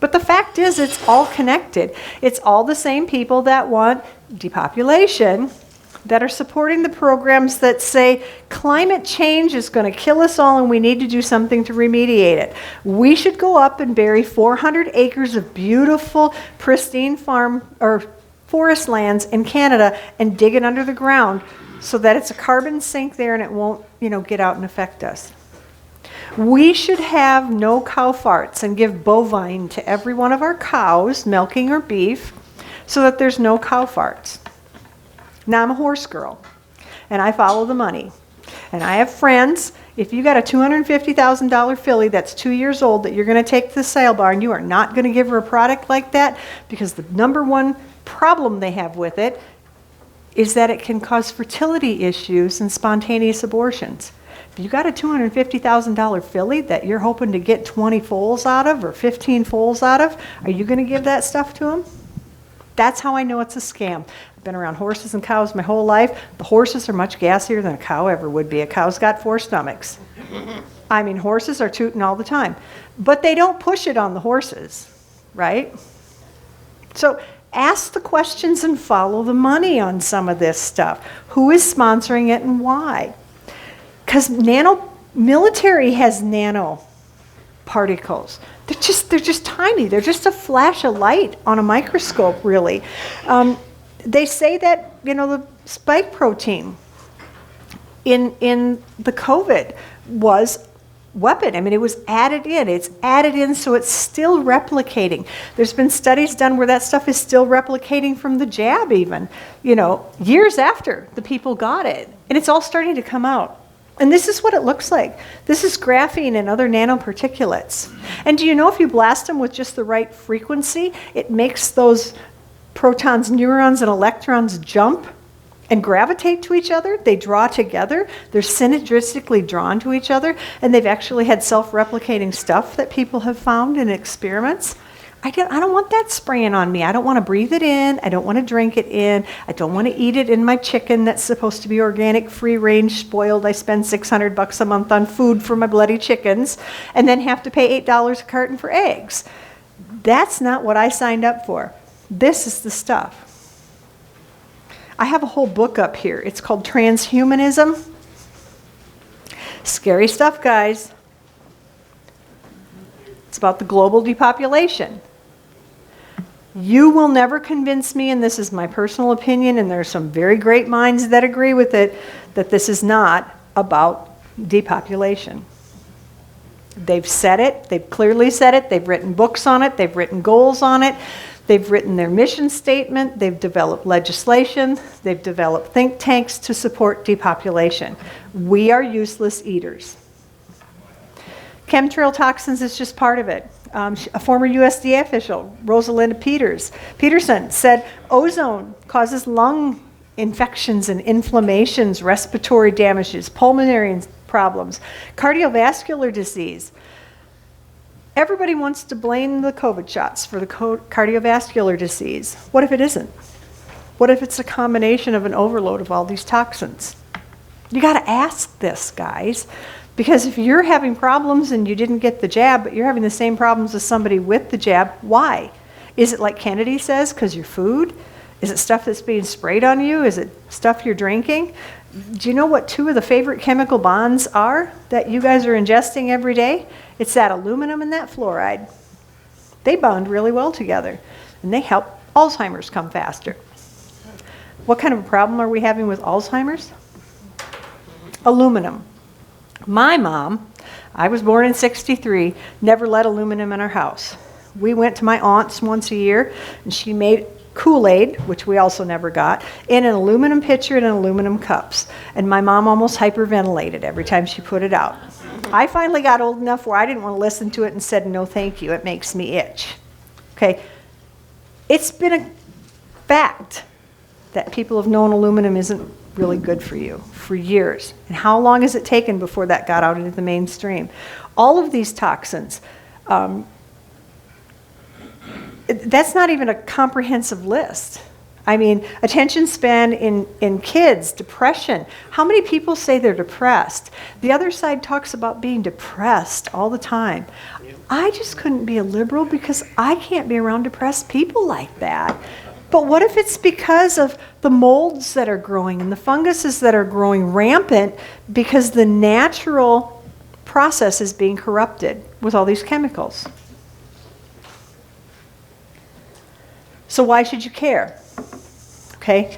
S3: But the fact is, it's all connected. It's all the same people that want depopulation that are supporting the programs that say climate change is going to kill us all and we need to do something to remediate it. We should go up and bury 400 acres of beautiful, pristine farm or forest lands in Canada and dig it under the ground so that it's a carbon sink there and it won't, get out and affect us. We should have no cow farts and give bovine to every one of our cows, milking or beef, so that there's no cow farts. Now, I'm a horse girl, and I follow the money. And I have friends, if you got a $250,000 filly that's 2 years old that you're going to take to the sale barn, you are not going to give her a product like that because the number one problem they have with it is that it can cause fertility issues and spontaneous abortions. If you got a $250,000 filly that you're hoping to get 20 foals out of or 15 foals out of, are you going to give that stuff to them? That's how I know it's a scam. I've been around horses and cows my whole life. The horses are much gassier than a cow ever would be. A cow's got 4 stomachs. I mean, horses are tooting all the time. But they don't push it on the horses. right? So ask the questions and follow the money on some of this stuff. Who is sponsoring it and why? Because military has nano particles. They're just tiny. They're just a flash of light on a microscope, really. They say that, the spike protein in the COVID was weapon. I mean, it was added in. It's added in, so it's still replicating. There's been studies done where that stuff is still replicating from the jab even, years after the people got it. And it's all starting to come out. And this is what it looks like. This is graphene and other nanoparticulates. And do you know if you blast them with just the right frequency, it makes those protons, neurons, and electrons jump and gravitate to each other? They draw together. They're synergistically drawn to each other. And they've actually had self-replicating stuff that people have found in experiments. I don't want that spraying on me. I don't want to breathe it in. I don't want to drink it in. I don't want to eat it in my chicken that's supposed to be organic, free-range, spoiled. I spend $600 a month on food for my bloody chickens and then have to pay $8 a carton for eggs. That's not what I signed up for. This is the stuff. I have a whole book up here. It's called Transhumanism. Scary stuff, guys. It's about the global depopulation. You will never convince me, and this is my personal opinion, and there are some very great minds that agree with it, that this is not about depopulation. They've said it. They've clearly said it. They've written books on it. They've written goals on it. They've written their mission statement. They've developed legislation. They've developed think tanks to support depopulation. We are useless eaters. Chemtrail toxins is just part of it. A former USDA official, Rosalinda Peterson, said ozone causes lung infections and inflammations, respiratory damages, pulmonary problems, cardiovascular disease. Everybody wants to blame the COVID shots for the cardiovascular disease. What if it isn't? What if it's a combination of an overload of all these toxins? You got to ask this, guys. Because if you're having problems and you didn't get the jab, but you're having the same problems as somebody with the jab, why? Is it like Kennedy says, because your food? Is it stuff that's being sprayed on you? Is it stuff you're drinking? Do you know what two of the favorite chemical bonds are that you guys are ingesting every day? It's that aluminum and that fluoride. They bond really well together, and they help Alzheimer's come faster. What kind of a problem are we having with Alzheimer's? Aluminum. My mom, I was born in '63, never let aluminum in our house. We went to my aunt's once a year, and she made Kool-Aid, which we also never got, in an aluminum pitcher and in aluminum cups. And my mom almost hyperventilated every time she put it out. I finally got old enough where I didn't want to listen to it and said, no thank you, it makes me itch. Okay, it's been a fact that people have known aluminum isn't really good for you for years. And how long has it taken before that got out into the mainstream? All of these toxins, that's not even a comprehensive list. I mean, attention span in kids, depression. How many people say they're depressed? The other side talks about being depressed all the time. I just couldn't be a liberal because I can't be around depressed people like that. But what if it's because of the molds that are growing and the funguses that are growing rampant because the natural process is being corrupted with all these chemicals? So why should you care? Okay,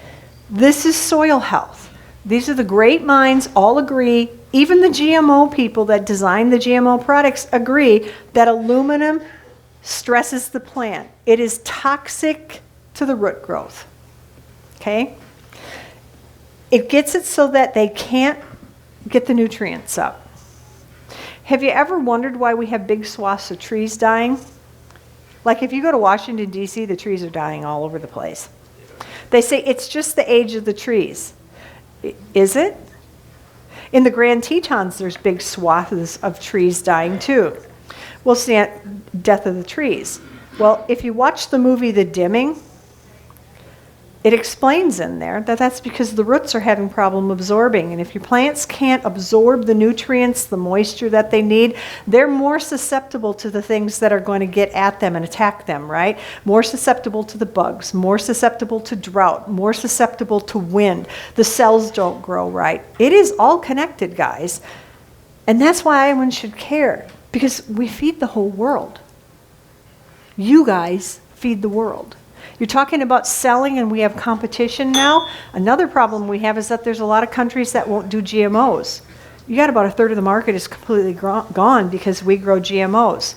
S3: this is soil health. These are the great minds, all agree, even the GMO people that design the GMO products agree that aluminum stresses the plant. It is toxic to the root growth, okay? It gets it so that they can't get the nutrients up. Have you ever wondered why we have big swaths of trees dying? Like if you go to Washington, D.C., the trees are dying all over the place. They say it's just the age of the trees. Is it? In the Grand Tetons, there's big swaths of trees dying too. Well, it's the death of the trees. Well, if you watch the movie The Dimming, it explains in there that that's because the roots are having problem absorbing. And if your plants can't absorb the nutrients, the moisture that they need, they're more susceptible to the things that are going to get at them and attack them, right? More susceptible to the bugs, more susceptible to drought, more susceptible to wind. The cells don't grow right. It is all connected, guys. And that's why everyone should care, because we feed the whole world. You guys feed the world. You're talking about selling and we have competition now. Another problem we have is that there's a lot of countries that won't do GMOs. You got about a third of the market is completely gone because we grow GMOs.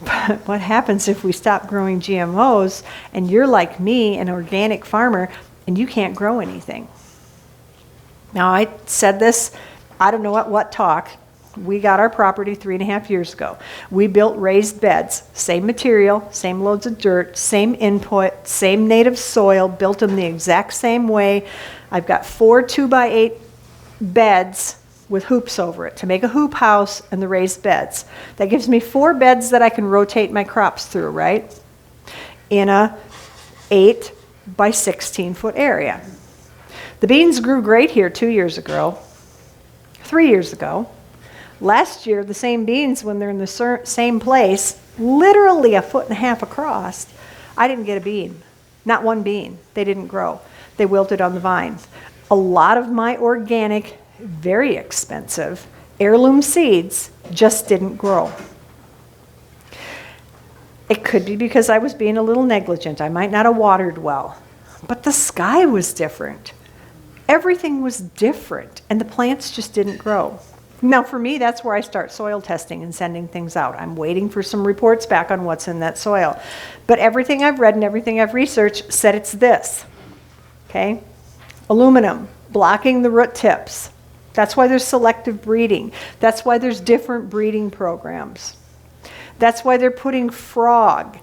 S3: But what happens if we stop growing GMOs and you're like me, an organic farmer, and you can't grow anything? Now, I said this, I don't know at what talk. We got our property 3.5 years ago. We built raised beds, same material, same loads of dirt, same input, same native soil, built them the exact same way. I've got 4 2x8 beds with hoops over it to make a hoop house and the raised beds. That gives me 4 beds that I can rotate my crops through, right? In a 8 by 16 foot area. The beans grew great here 2 years ago, 3 years ago. Last year, the same beans, when they're in the same place, literally 1.5 foot across, I didn't get a bean. Not one bean. They didn't grow. They wilted on the vines. A lot of my organic, very expensive, heirloom seeds just didn't grow. It could be because I was being a little negligent. I might not have watered well. But the sky was different. Everything was different, and the plants just didn't grow. Now, for me, that's where I start soil testing and sending things out. I'm waiting for some reports back on what's in that soil. But everything I've read and everything I've researched said it's this, okay? Aluminum, blocking the root tips. That's why there's selective breeding. That's why there's different breeding programs. That's why they're putting frog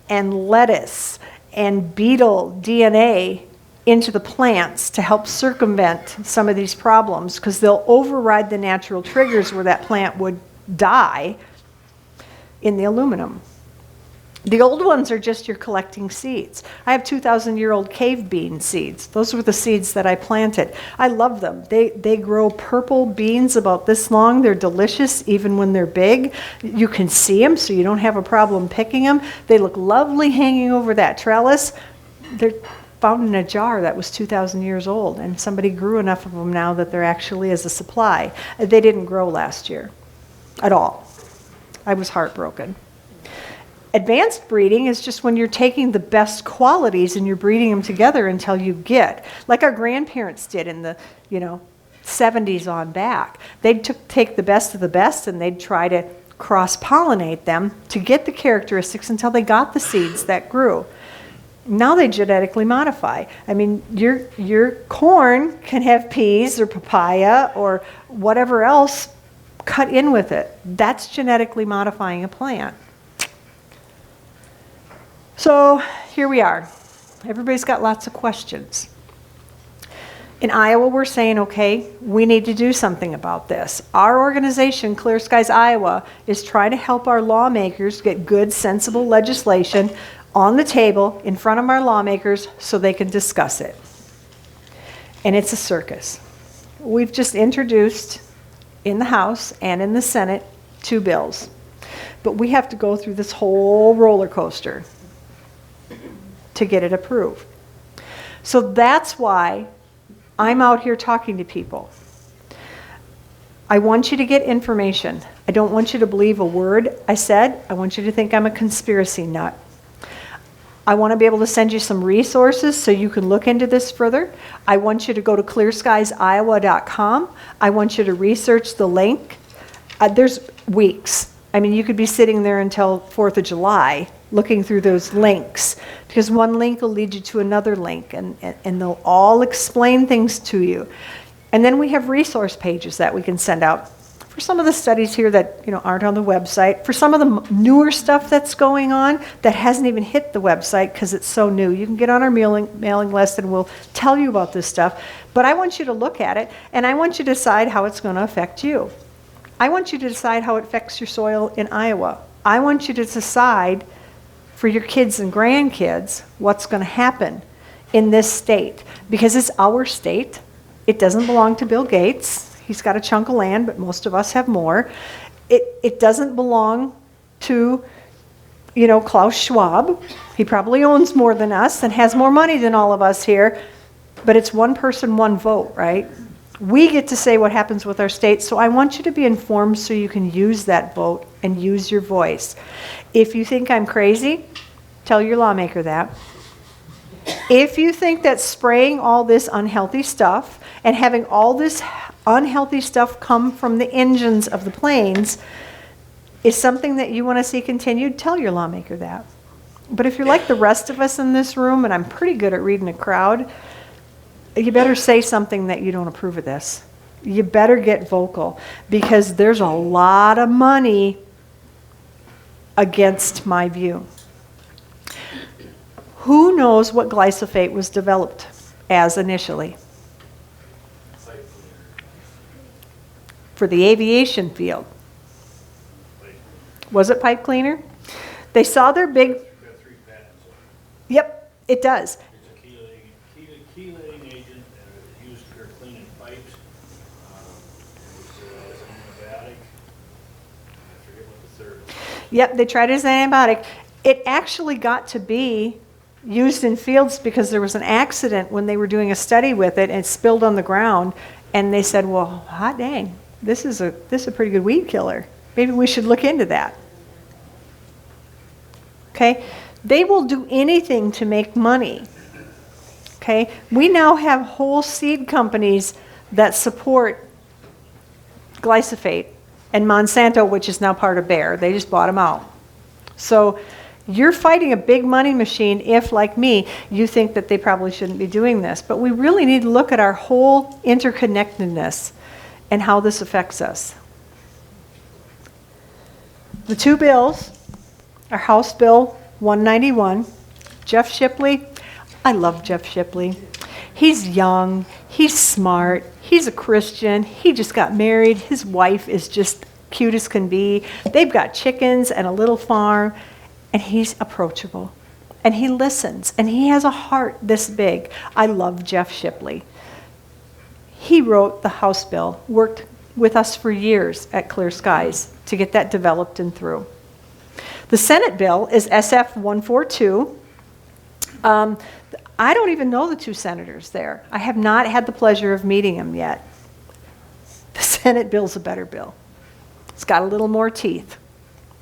S3: and lettuce and beetle DNA into the plants to help circumvent some of these problems, because they'll override the natural triggers where that plant would die in the aluminum. The old ones are just your collecting seeds. I have 2,000-year-old cave bean seeds. Those were the seeds that I planted. I love them. They grow purple beans about this long. They're delicious even when they're big. You can see them, so you don't have a problem picking them. They look lovely hanging over that trellis. They're found in a jar that was 2,000 years old, and somebody grew enough of them now that there actually is a supply. They didn't grow last year at all. I was heartbroken. Advanced breeding is just when you're taking the best qualities and you're breeding them together until you get, like our grandparents did in the, 70s on back. They'd take the best of the best and they'd try to cross-pollinate them to get the characteristics until they got the seeds that grew. Now they genetically modify. I mean, your corn can have peas or papaya or whatever else cut in with it. That's genetically modifying a plant. So here we are. Everybody's got lots of questions. In Iowa, we're saying, okay, we need to do something about this. Our organization, Clear Skies Iowa, is trying to help our lawmakers get good, sensible legislation on the table in front of our lawmakers so they can discuss it. And it's a circus. We've just introduced in the House and in the Senate 2 bills. But we have to go through this whole roller coaster to get it approved. So that's why I'm out here talking to people. I want you to get information. I don't want you to believe a word I said. I want you to think I'm a conspiracy nut. I want to be able to send you some resources so you can look into this further. I want you to go to clearskiesiowa.com. I want you to research the link. There's weeks. I mean, you could be sitting there until 4th of July looking through those links, because one link will lead you to another link, and they'll all explain things to you. And then we have resource pages that we can send out for some of the studies here that aren't on the website, for some of the newer stuff that's going on that hasn't even hit the website because it's so new. You can get on our mailing list and we'll tell you about this stuff. But I want you to look at it, and I want you to decide how it's going to affect you. I want you to decide how it affects your soil in Iowa. I want you to decide for your kids and grandkids what's going to happen in this state because it's our state. It doesn't belong to Bill Gates. He's got a chunk of land, but most of us have more. It doesn't belong to, Klaus Schwab. He probably owns more than us and has more money than all of us here, but it's one person, one vote, right? We get to say what happens with our state, so I want you to be informed so you can use that vote and use your voice. If you think I'm crazy, tell your lawmaker that. If you think that spraying all this unhealthy stuff and having all this unhealthy stuff come from the engines of the planes is something that you want to see continued, tell your lawmaker that. But if you're like the rest of us in this room, and I'm pretty good at reading a crowd, you better say something that you don't approve of this. You better get vocal because there's a lot of money against my view. Who knows what glyphosate was developed as initially? For the aviation field. Was it pipe cleaner? They saw their big...
S6: Got 3 patents on it.
S3: Yep, it does.
S6: It's a chelating agent that is used for cleaning pipes. It was as an antibiotic. I forget what the third is.
S3: Yep, they tried it as an antibiotic. It actually got to be used in fields because there was an accident when they were doing a study with it and it spilled on the ground, and they said, well, hot dang, this is a pretty good weed killer. Maybe we should look into that. Okay? They will do anything to make money. Okay? We now have whole seed companies that support glyphosate, and Monsanto, which is now part of Bayer. They just bought them out. So you're fighting a big money machine if, like me, you think that they probably shouldn't be doing this. But we really need to look at our whole interconnectedness and how this affects us. The 2 bills are House Bill 191. Jeff Shipley, I love Jeff Shipley. He's young, he's smart, he's a Christian, he just got married, his wife is just cute as can be. They've got chickens and a little farm, and he's approachable. And he listens, and he has a heart this big. I love Jeff Shipley. He wrote the House bill, worked with us for years at Clear Skies to get that developed and through. The Senate bill is SF 142. I don't even know the 2 senators there. I have not had the pleasure of meeting them yet. The Senate bill's a better bill. It's got a little more teeth.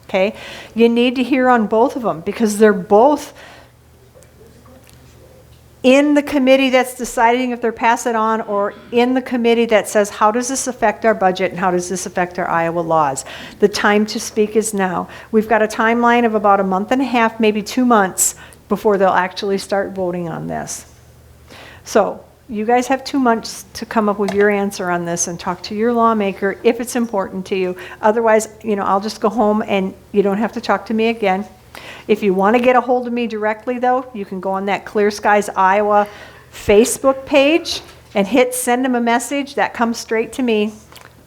S3: Okay? You need to hear on both of them because they're both in the committee that's deciding if they're pass it on, or in the committee that says, how does this affect our budget and how does this affect our Iowa laws? The time to speak is now. We've got a timeline of about a month and a half, maybe 2 months, before they'll actually start voting on this. So you guys have 2 months to come up with your answer on this and talk to your lawmaker if it's important to you. Otherwise, I'll just go home and you don't have to talk to me again. If you want to get a hold of me directly, though, you can go on that Clear Skies Iowa Facebook page and hit send them a message. That comes straight to me.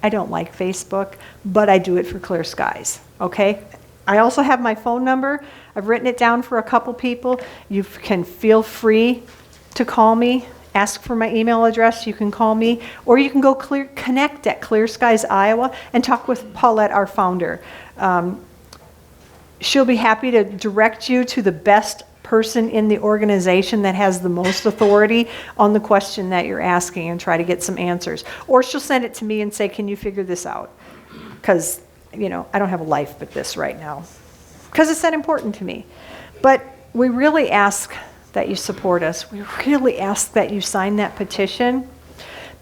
S3: I don't like Facebook, but I do it for Clear Skies, okay? I also have my phone number. I've written it down for a couple people. You can feel free to call me. Ask for my email address. You can call me. Or you can go connect at Clear Skies Iowa and talk with Paulette, our founder. She'll be happy to direct you to the best person in the organization that has the most authority on the question that you're asking and try to get some answers. Or she'll send it to me and say, can you figure this out? Because, I don't have a life but this right now. Because it's that important to me. But we really ask that you support us. We really ask that you sign that petition.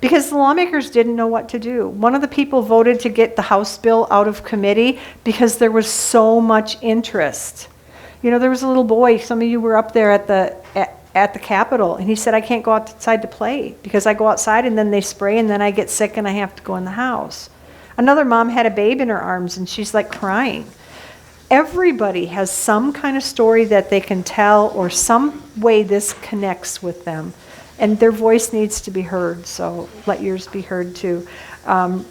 S3: Because the lawmakers didn't know what to do. One of the people voted to get the House bill out of committee because there was so much interest. There was a little boy, some of you were up there at the Capitol, and he said, I can't go outside to play because I go outside and then they spray and then I get sick and I have to go in the house. Another mom had a babe in her arms and she's like crying. Everybody has some kind of story that they can tell or some way this connects with them. And their voice needs to be heard, so let yours be heard too. None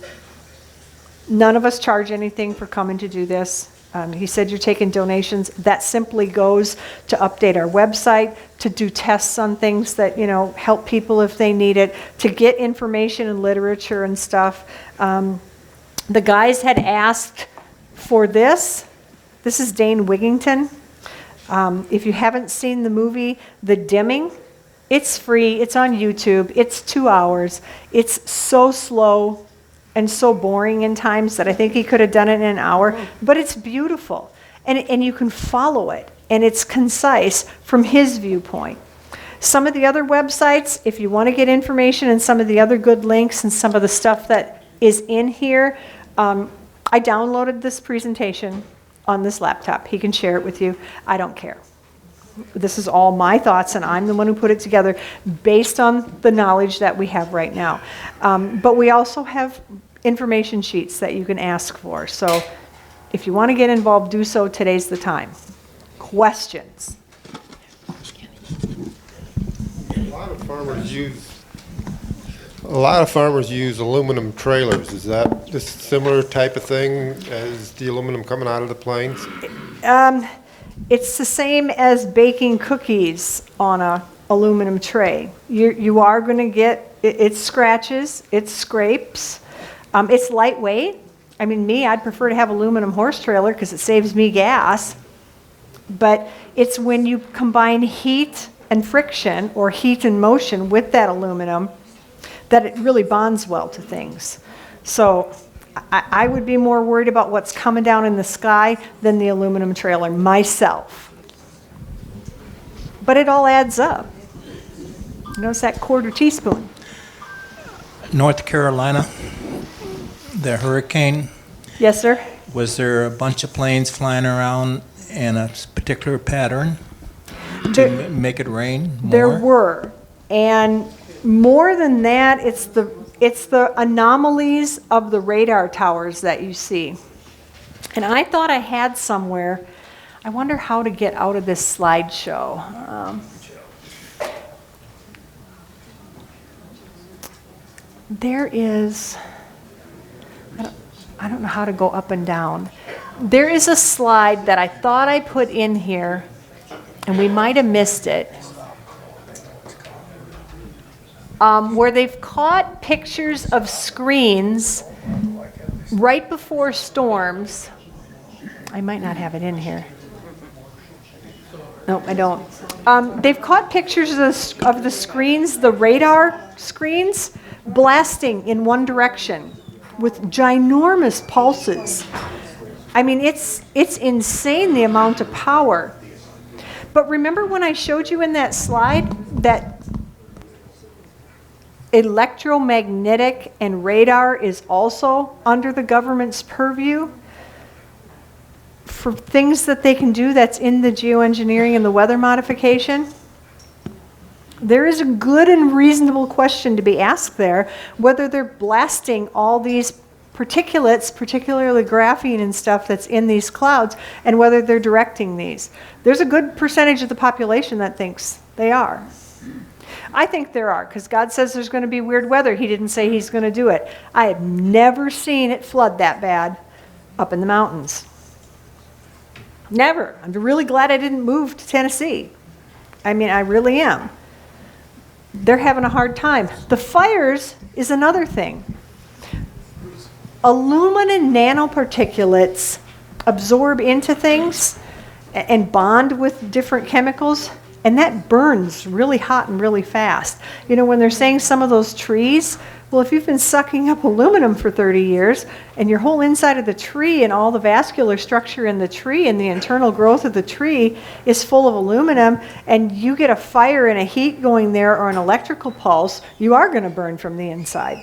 S3: of us charge anything for coming to do this. He said you're taking donations. That simply goes to update our website, to do tests on things that, help people if they need it, to get information and literature and stuff. The guys had asked for this. This is Dane Wigington. If you haven't seen the movie, The Dimming, it's free. It's on YouTube. It's 2 hours. It's so slow and so boring in times that I think he could have done it in an hour, but it's beautiful. And you can follow it, and it's concise from his viewpoint. Some of the other websites, if you want to get information and some of the other good links and some of the stuff that is in here, I downloaded this presentation on this laptop. He can share it with you. I don't care. This is all my thoughts, and I'm the one who put it together based on the knowledge that we have right now. But we also have information sheets that you can ask for. So if you want to get involved, do so. Today's the time. Questions?
S7: A lot of farmers use aluminum trailers. Is that this similar type of thing as the aluminum coming out of the plains?
S3: It's the same as baking cookies on a aluminum tray. You are going to get, it scratches, it scrapes. It's lightweight. I mean, I'd prefer to have aluminum horse trailer because it saves me gas. But it's when you combine heat and friction, or heat and motion, with that aluminum, that it really bonds well to things. So I would be more worried about what's coming down in the sky than the aluminum trailer myself. But it all adds up. Notice that quarter teaspoon.
S1: North Carolina, the hurricane,
S3: Yes, sir?
S1: was there a bunch of planes flying around in a particular pattern to make it rain more?
S3: There were. And more than that, it's the anomalies of the radar towers that you see. And I thought I had somewhere, I wonder how to get out of this slideshow. There is, I don't know how to go up and down. There is a slide that I thought I put in here, and we might have missed it, where they've caught pictures of screens right before storms. I might not have it in here. No, I don't. They've caught pictures of the screens, the radar screens, blasting in one direction with ginormous pulses. I mean, it's insane the amount of power. But remember when I showed you in that slide that electromagnetic and radar is also under the government's purview for things that they can do that's in the geoengineering and the weather modification? There is a good and reasonable question to be asked there, whether they're blasting all these particulates, particularly graphene and stuff that's in these clouds, and whether they're directing these. There's a good percentage of the population that thinks they are. I think there are, because God says there's going to be weird weather. He didn't say he's going to do it. I have never seen it flood that bad up in the mountains. Never. I'm really glad I didn't move to Tennessee. I mean, I really am. They're having a hard time. The fires is another thing. Aluminum nanoparticulates absorb into things and bond with different chemicals, and that burns really hot and really fast. You know, when they're saying some of those trees, well, if you've been sucking up aluminum for 30 years and your whole inside of the tree and all the vascular structure in the tree and the internal growth of the tree is full of aluminum, and you get a fire and a heat going there or an electrical pulse, you are going to burn from the inside.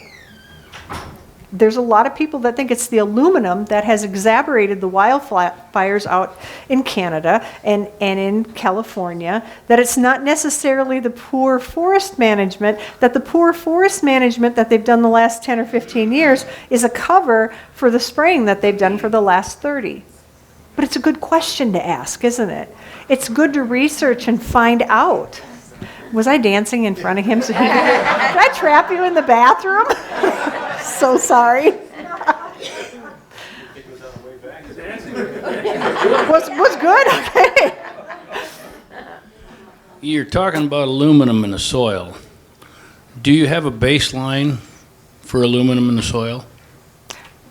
S3: There's a lot of people that think it's the aluminum that has exacerbated the wildfires out in Canada and in California, that it's not necessarily the poor forest management, that the poor forest management that they've done the last 10 or 15 years is a cover for the spraying that they've done for the last 30. But it's a good question to ask, isn't it? It's good to research and find out. Was I dancing in front of him? Did I trap you in the bathroom? So sorry. Was good, okay.
S8: You're talking about aluminum in the soil. Do you have a baseline for aluminum in the soil?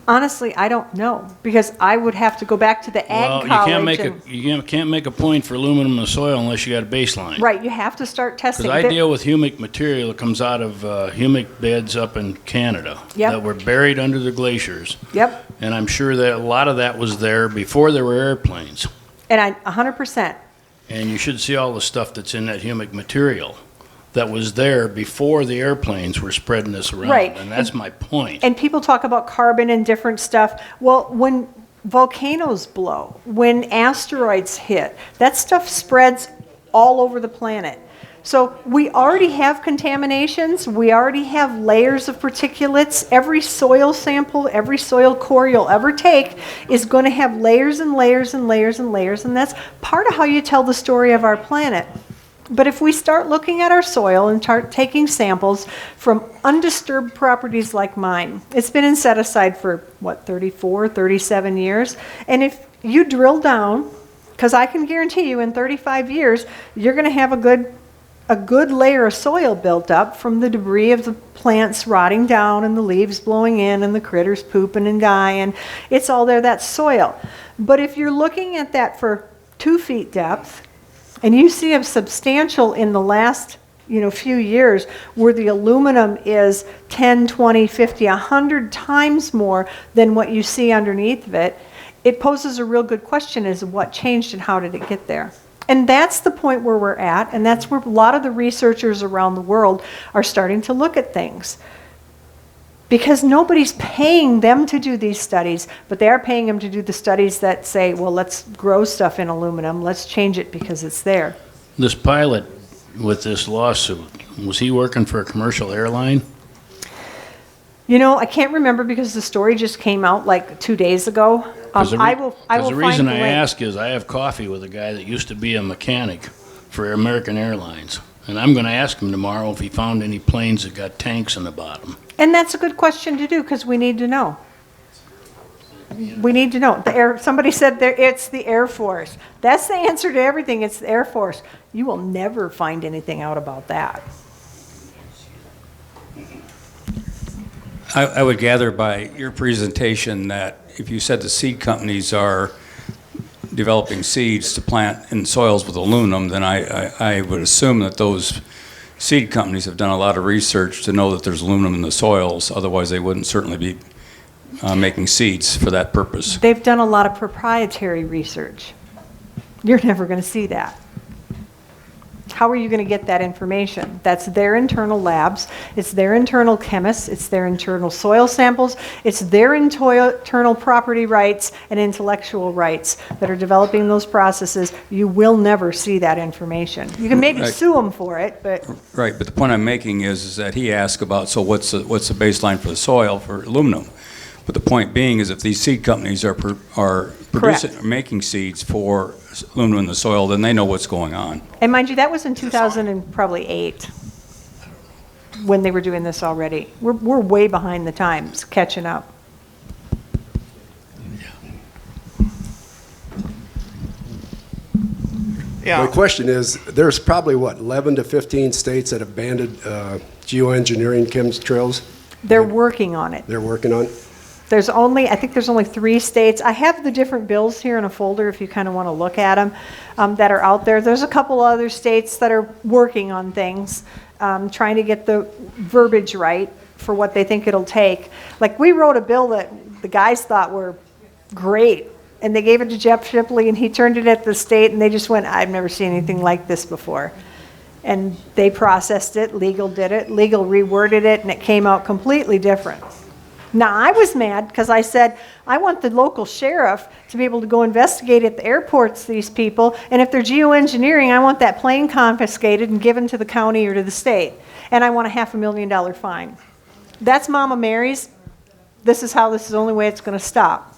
S3: Honestly, I don't know, because I would have to go back to the ag
S8: Well,
S3: college.
S8: you can't make a point for aluminum in the soil unless you got a baseline.
S3: Right, you have to start testing.
S8: Because I deal with humic material that comes out of humic beds up in Canada
S3: Yep.
S8: that were buried under the glaciers.
S3: Yep,
S8: And I'm sure that a lot of that was there before there were airplanes.
S3: and 100%.
S8: And you should see all the stuff that's in that humic material that was there before the airplanes were spreading this around.
S3: Right.
S8: And that's my point.
S3: And people talk about carbon and different stuff. Well, when volcanoes blow, when asteroids hit, that stuff spreads all over the planet. So we already have contaminations. We already have layers of particulates. Every soil sample, every soil core you'll ever take is going to have layers and layers and layers and layers. And that's part of how you tell the story of our planet. But if we start looking at our soil and start taking samples from undisturbed properties like mine, it's been set aside for, 34, 37 years. And if you drill down, because I can guarantee you in 35 years, you're going to have a good layer of soil built up from the debris of the plants rotting down and the leaves blowing in and the critters pooping and dying. It's all there, that's soil. But if you're looking at that for 2 feet depth, and you see a substantial in the last few years where the aluminum is 10, 20, 50, 100 times more than what you see underneath of it, it poses a real good question as to what changed and how did it get there. And that's the point where we're at, and that's where a lot of the researchers around the world are starting to look at things. Because nobody's paying them to do these studies, but they are paying them to do the studies that say, well, let's grow stuff in aluminum, let's change it because it's there.
S8: This pilot with this lawsuit, was he working for a commercial airline?
S3: I can't remember because the story just came out like 2 days ago. I will
S8: The reason
S3: find the
S8: I
S3: link.
S8: ask is I have coffee with a guy that used to be a mechanic for American Airlines. And I'm going to ask him tomorrow if he found any planes that got tanks in the bottom.
S3: And that's a good question to do because we need to know. We need to know. Somebody said it's the Air Force. That's the answer to everything. It's the Air Force. You will never find anything out about that.
S2: I would gather by your presentation that if you said the seed companies are developing seeds to plant in soils with aluminum, then I would assume that those seed companies have done a lot of research to know that there's aluminum in the soils. Otherwise, they wouldn't certainly be making seeds for that purpose.
S3: They've done a lot of proprietary research. You're never going to see that. How are you going to get that information? That's their internal labs, it's their internal chemists, it's their internal soil samples, it's their internal property rights and intellectual rights that are developing those processes. You will never see that information. You can maybe
S2: Right.
S3: sue them for it, but
S2: Right, but the point I'm making is that he asked about, so what's the baseline for the soil for aluminum? But the point being is if these seed companies are producing,
S3: Correct.
S2: are making seeds for aluminum in the soil, then they know what's going on.
S3: and mind you, that was in 2008 when they were doing this already. We're way behind the times, catching up.
S9: My question is, there's probably, 11 to 15 states that have banned geoengineering chemtrails
S3: They're working on it.
S9: they're working on?
S3: I think there's only 3 states. I have the different bills here in a folder if you kind of want to look at them that are out there. There's a couple other states that are working on things, trying to get the verbiage right for what they think it'll take. Like we wrote a bill that the guys thought were great, and they gave it to Jeff Shipley, and he turned it at the state, and they just went, I've never seen anything like this before. And they processed it, legal did it, legal reworded it, and it came out completely different. Now, I was mad because I said, I want the local sheriff to be able to go investigate at the airports these people, and if they're geoengineering, I want that plane confiscated and given to the county or to the state, and I want a $500,000 fine. That's Mama Mary's. This is the only way it's going to stop.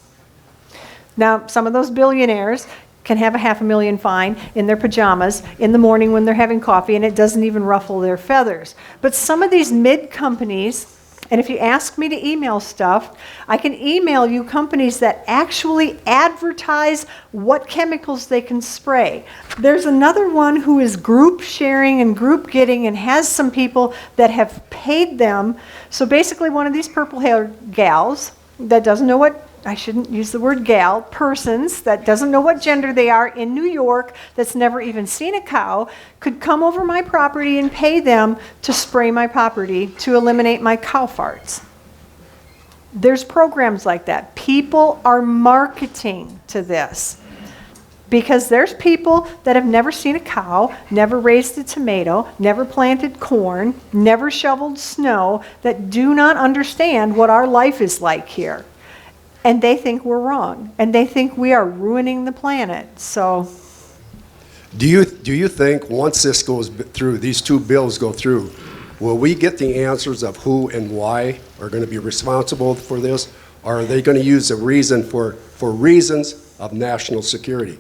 S3: Now, some of those billionaires can have a $500,000 fine in their pajamas in the morning when they're having coffee, and it doesn't even ruffle their feathers. But some of these mid companies And if you ask me to email stuff, I can email you companies that actually advertise what chemicals they can spray. There's another one who is group sharing and group getting and has some people that have paid them. So basically one of these purple-haired gals that doesn't know what, I shouldn't use the word gal, persons that doesn't know what gender they are in New York, that's never even seen a cow, could come over my property and pay them to spray my property to eliminate my cow farts. There's programs like that. People are marketing to this because there's people that have never seen a cow, never raised a tomato, never planted corn, never shoveled snow, that do not understand what our life is like here. And they think we're wrong, and they think we are ruining the planet. So,
S9: Do you think once this goes through, these two bills go through, will we get the answers of who and why are going to be responsible for this? Or are they going to use the reason for reasons of national security?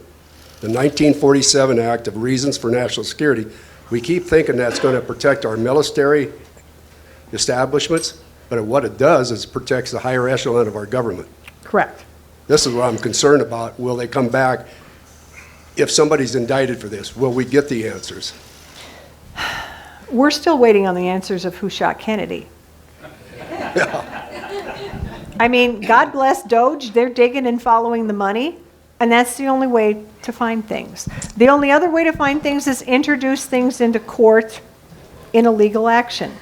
S9: The 1947 Act of Reasons for National Security, we keep thinking that's going to protect our military establishments, but what it does is it protects the higher echelon of our government.
S3: correct.
S9: This is what I'm concerned about. Will they come back? If somebody's indicted for this, will we get the answers?
S3: We're still waiting on the answers of who shot Kennedy. I mean, God bless Doge, they're digging and following the money, and that's the only way to find things. The only other way to find things is introduce things into court in a legal action.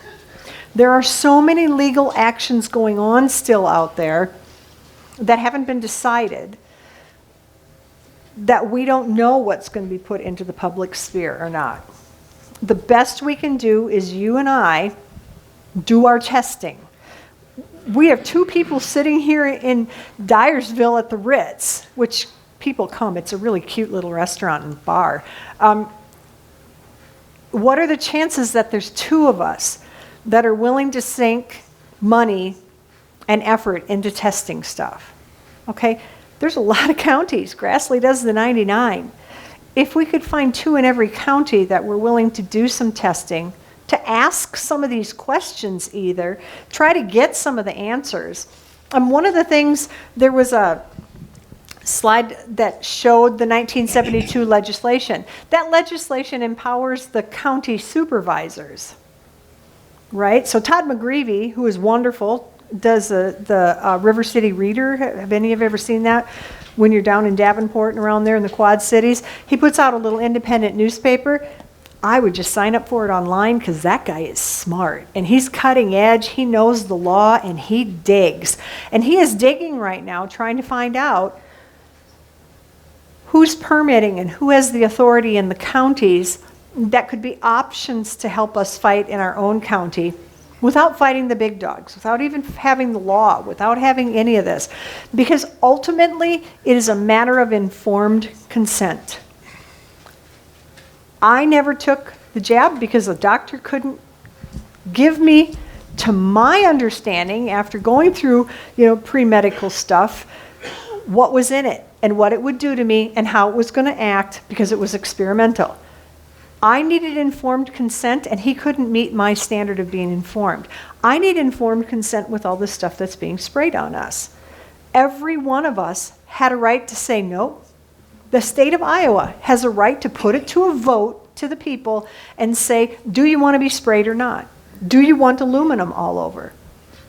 S3: There are so many legal actions going on still out there that haven't been decided that we don't know what's going to be put into the public sphere or not. The best we can do is you and I do our testing. We have two people sitting here in Dyersville at the Ritz, which people come. It's a really cute little restaurant and bar. What are the chances that there's two of us that are willing to sink money and effort into testing stuff? Okay, there's a lot of counties. Grassley does the 99. If we could find two in every county that were willing to do some testing, to ask some of these questions either, try to get some of the answers. One of the things, there was a slide that showed the 1972 legislation. That legislation empowers the county supervisors, right? So Todd McGreevy, who is wonderful, does the River City Reader. Have any of you ever seen that? When you're down in Davenport and around there in the Quad Cities, he puts out a little independent newspaper. I would just sign up for it online because that guy is smart and he's cutting edge. He knows the law and he digs. And he is digging right now trying to find out who's permitting and who has the authority in the counties that could be options to help us fight in our own county without fighting the big dogs, without even having the law, without having any of this. Because ultimately, it is a matter of informed consent. I never took the jab because the doctor couldn't give me, to my understanding, after going through, pre-medical stuff, what was in it and what it would do to me and how it was going to act because it was experimental. I needed informed consent, and he couldn't meet my standard of being informed. I need informed consent with all this stuff that's being sprayed on us. Every one of us had a right to say no. The state of Iowa has a right to put it to a vote to the people and say, do you want to be sprayed or not? Do you want aluminum all over?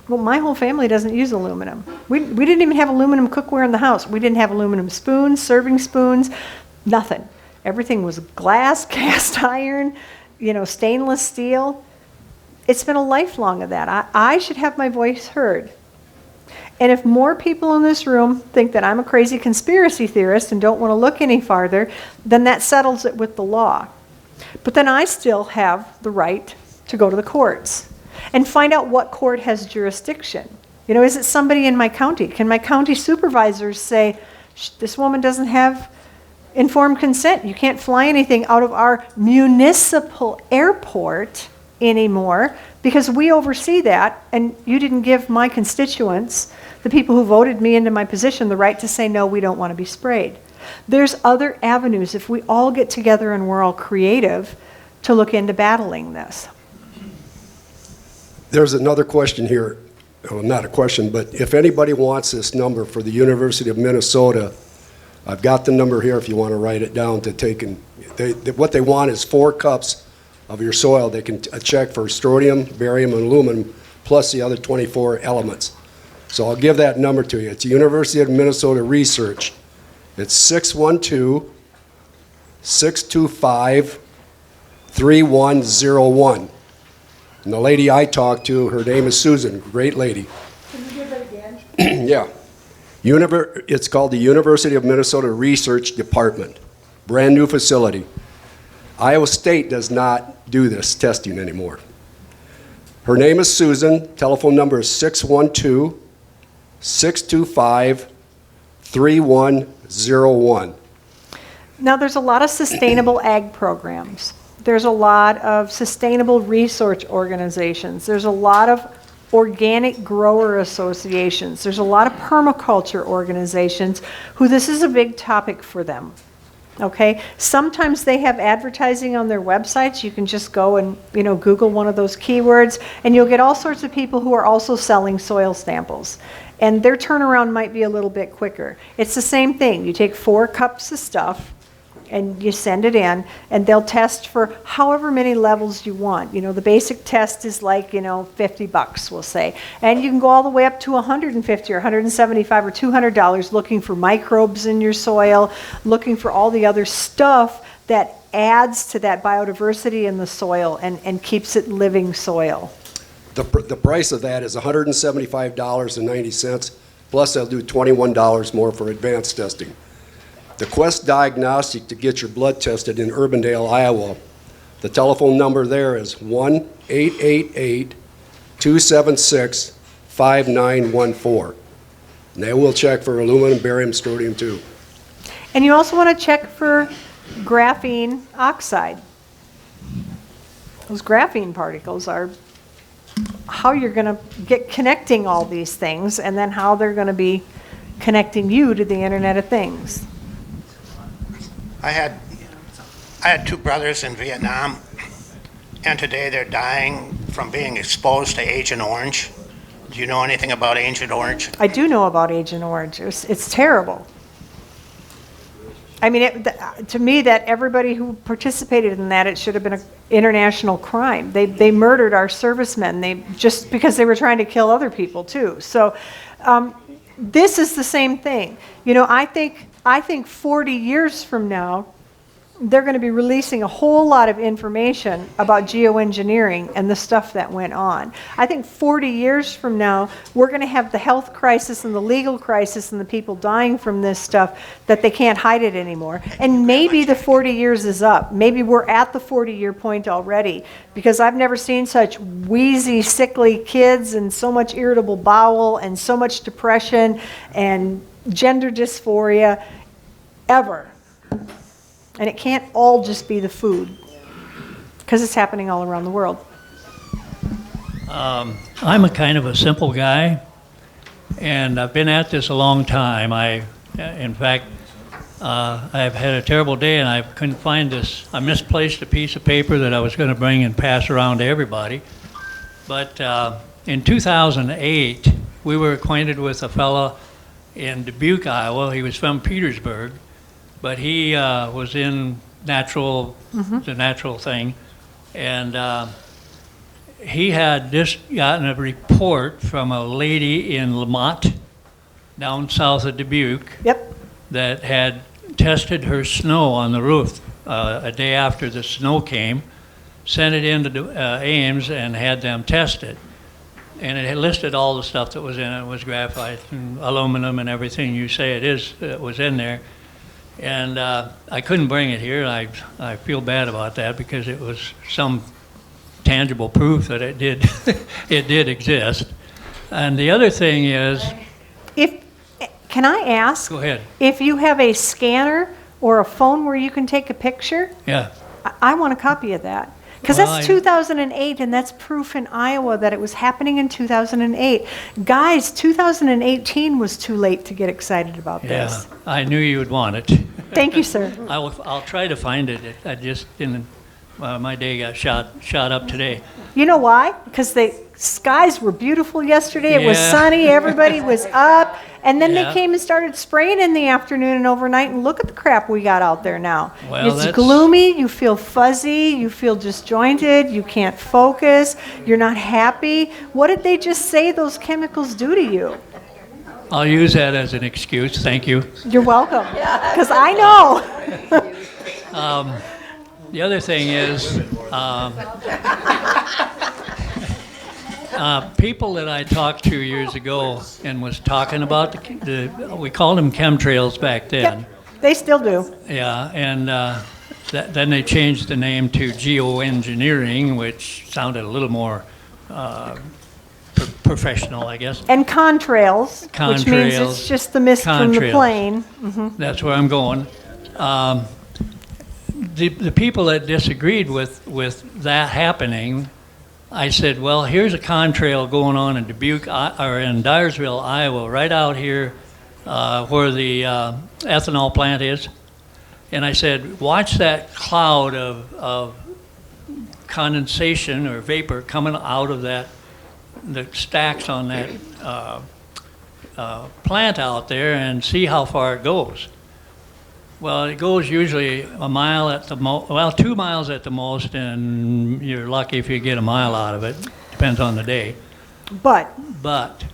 S3: Well, my whole family doesn't use aluminum. We didn't even have aluminum cookware in the house. We didn't have aluminum spoons, serving spoons, nothing. Everything was glass, cast iron, stainless steel. It's been a lifelong of that. I should have my voice heard. And if more people in this room think that I'm a crazy conspiracy theorist and don't want to look any farther, then that settles it with the law. But then I still have the right to go to the courts and find out what court has jurisdiction. Is it somebody in my county? Can my county supervisors say, this woman doesn't have informed consent. You can't fly anything out of our municipal airport anymore because we oversee that, and you didn't give my constituents, the people who voted me into my position, the right to say, no, we don't want to be sprayed. There's other avenues if we all get together and we're all creative to look into battling this.
S9: There's another question here. well, not a question, but if anybody wants this number for the University of Minnesota, I've got the number here if you want to write it down to take and, what they want is 4 cups of your soil. They can check for strontium, barium, and aluminum, plus the other 24 elements. So I'll give that number to you. It's University of Minnesota Research. It's 612-625-3101. And the lady I talked to, her name is Susan, great lady.
S3: Can you give it again?
S9: Yeah. It's called the University of Minnesota Research Department. Brand new facility. Iowa State does not do this testing anymore. Her name is Susan. Telephone number is 612-625-3101.
S3: Now, there's a lot of sustainable ag programs. There's a lot of sustainable research organizations. There's a lot of organic grower associations. There's a lot of permaculture organizations who this is a big topic for them. Okay? Sometimes they have advertising on their websites. You can just go and, Google one of those keywords, and you'll get all sorts of people who are also selling soil samples. And their turnaround might be a little bit quicker. It's the same thing. You take 4 cups of stuff, and you send it in, and they'll test for however many levels you want. The basic test is like, $50, we'll say. And you can go all the way up to $150 or $175 or $200 looking for microbes in your soil, looking for all the other stuff that adds to that biodiversity in the soil and keeps it living soil.
S9: The price of that is $175.90, plus they'll do $21 more for advanced testing. The Quest Diagnostic to get your blood tested in Urbandale, Iowa, the telephone number there is 1-888-276-5914. And they will check for aluminum, barium, strontium too.
S3: And you also want to check for graphene oxide. Those graphene particles are how you're going to get connecting all these things, and then how they're going to be connecting you to the Internet of Things.
S10: I had 2 brothers in Vietnam, and today they're dying from being exposed to Agent Orange. Do you know anything about Agent Orange?
S3: I do know about Agent Orange. It's terrible. I mean, to me, that everybody who participated in that, it should have been an international crime. They murdered our servicemen just because they were trying to kill other people too. So this is the same thing. I think 40 years from now, they're going to be releasing a whole lot of information about geoengineering and the stuff that went on. I think 40 years from now, we're going to have the health crisis and the legal crisis and the people dying from this stuff that they can't hide it anymore. And maybe the 40 years is up. Maybe we're at the 40-year point already, because I've never seen such wheezy, sickly kids and so much irritable bowel and so much depression and gender dysphoria ever. And it can't all just be the food, because it's happening all around the world.
S11: I'm a kind of a simple guy, and I've been at this a long time. In fact, I've had a terrible day, and I couldn't find this. I misplaced a piece of paper that I was going to bring and pass around to everybody. But in 2008, we were acquainted with a fellow in Dubuque, Iowa. He was from Petersburg, but he was in the natural thing, and he had just gotten a report from a lady in Lamont, down south of Dubuque, that had tested her snow on the roof a day after the snow came, sent it into Ames and had them test it. And it had listed all the stuff that was in it. It was graphite and aluminum and everything you say it was in there. And I couldn't bring it here. I feel bad about that, because it was some tangible proof that it did it did exist. And the other thing is,
S3: can I ask?
S11: Go ahead.
S3: If you have a scanner or a phone where you can take a picture,
S11: yeah,
S3: I want a copy of that. Because that's 2008, and that's proof in Iowa that it was happening in 2008. Guys, 2018 was too late to get excited about this.
S11: I knew you would want it.
S3: Thank you, sir.
S11: I'll try to find it. I just didn't my day got shot up today.
S3: You know why? Because the skies were beautiful yesterday. It was
S11: Yeah.
S3: sunny. Everybody was up. And then
S11: Yeah.
S3: they came and started spraying in the afternoon and overnight. And look at the crap we got out there now.
S11: Well,
S3: It's
S11: that's-
S3: gloomy. You feel fuzzy. You feel disjointed. You can't focus. You're not happy. What did they just say those chemicals do to you?
S11: I'll use that as an excuse. Thank you.
S3: You're welcome. Because I know.
S11: The other thing is, people that I talked to years ago and was talking about we called them chemtrails back then.
S3: Yep, they still do.
S11: Yeah, and then they changed the name to geoengineering, which sounded a little more professional, I guess.
S3: And contrails, which means
S11: Contrails.
S3: it's just the mist from the
S11: Contrails.
S3: plane.
S11: That's where I'm going. The people that disagreed with that happening, I said, well, here's a contrail going on in Dubuque, or in Dyersville, Iowa, right out here where the ethanol plant is. And I said, watch that cloud of condensation or vapor coming out of the stacks on that plant out there and see how far it goes. Well, it goes usually a mile at the most, 2 miles at the most, and you're lucky if you get a mile out of it. Depends on the day.
S3: But
S11: But,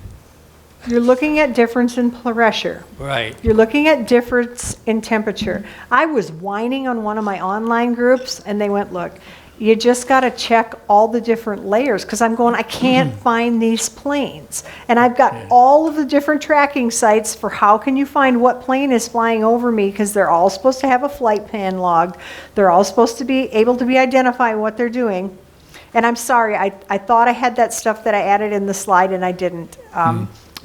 S3: you're looking at difference in pressure.
S11: right,
S3: You're looking at difference in temperature. I was whining on one of my online groups, and they went, look, you just got to check all the different layers, because I'm going, I can't find these planes. And I've got all of the different tracking sites for how can you find what plane is flying over me, because they're all supposed to have a flight plan logged. They're all supposed to be able to be identifying what they're doing. And I'm sorry, I thought I had that stuff that I added in the slide, and I didn't.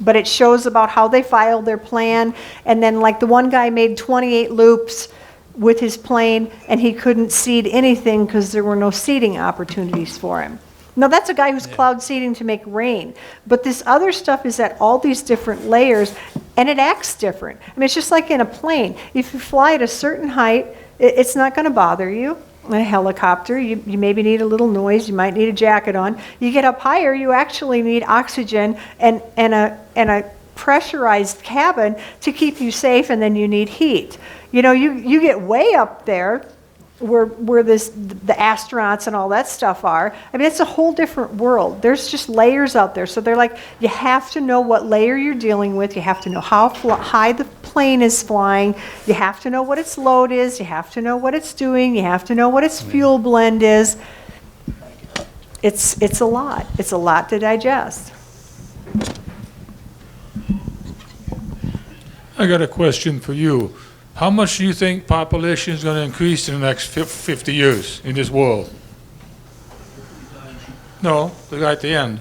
S3: But it shows about how they filed their plan, and then like the one guy made 28 loops with his plane, and he couldn't seed anything because there were no seeding opportunities for him. Now that's a guy who's cloud seeding to make rain, but this other stuff is at all these different layers, and it acts different. I mean, it's just like in a plane. If you fly at a certain height, it's not going to bother you. A helicopter, you maybe need a little noise, you might need a jacket on. You get up higher, you actually need oxygen and a pressurized cabin to keep you safe, and then you need heat. You know, you get way up there where the astronauts and all that stuff are. I mean, it's a whole different world. There's just layers out there. So they're like, you have to know what layer you're dealing with. You have to know how high the plane is flying. You have to know what its load is. You have to know what it's doing. You have to know what its fuel blend is. It's a lot. It's a lot to digest.
S12: I got a question for you. How much do you think population is going to increase in the next 50 years in this world? No, the guy at the end.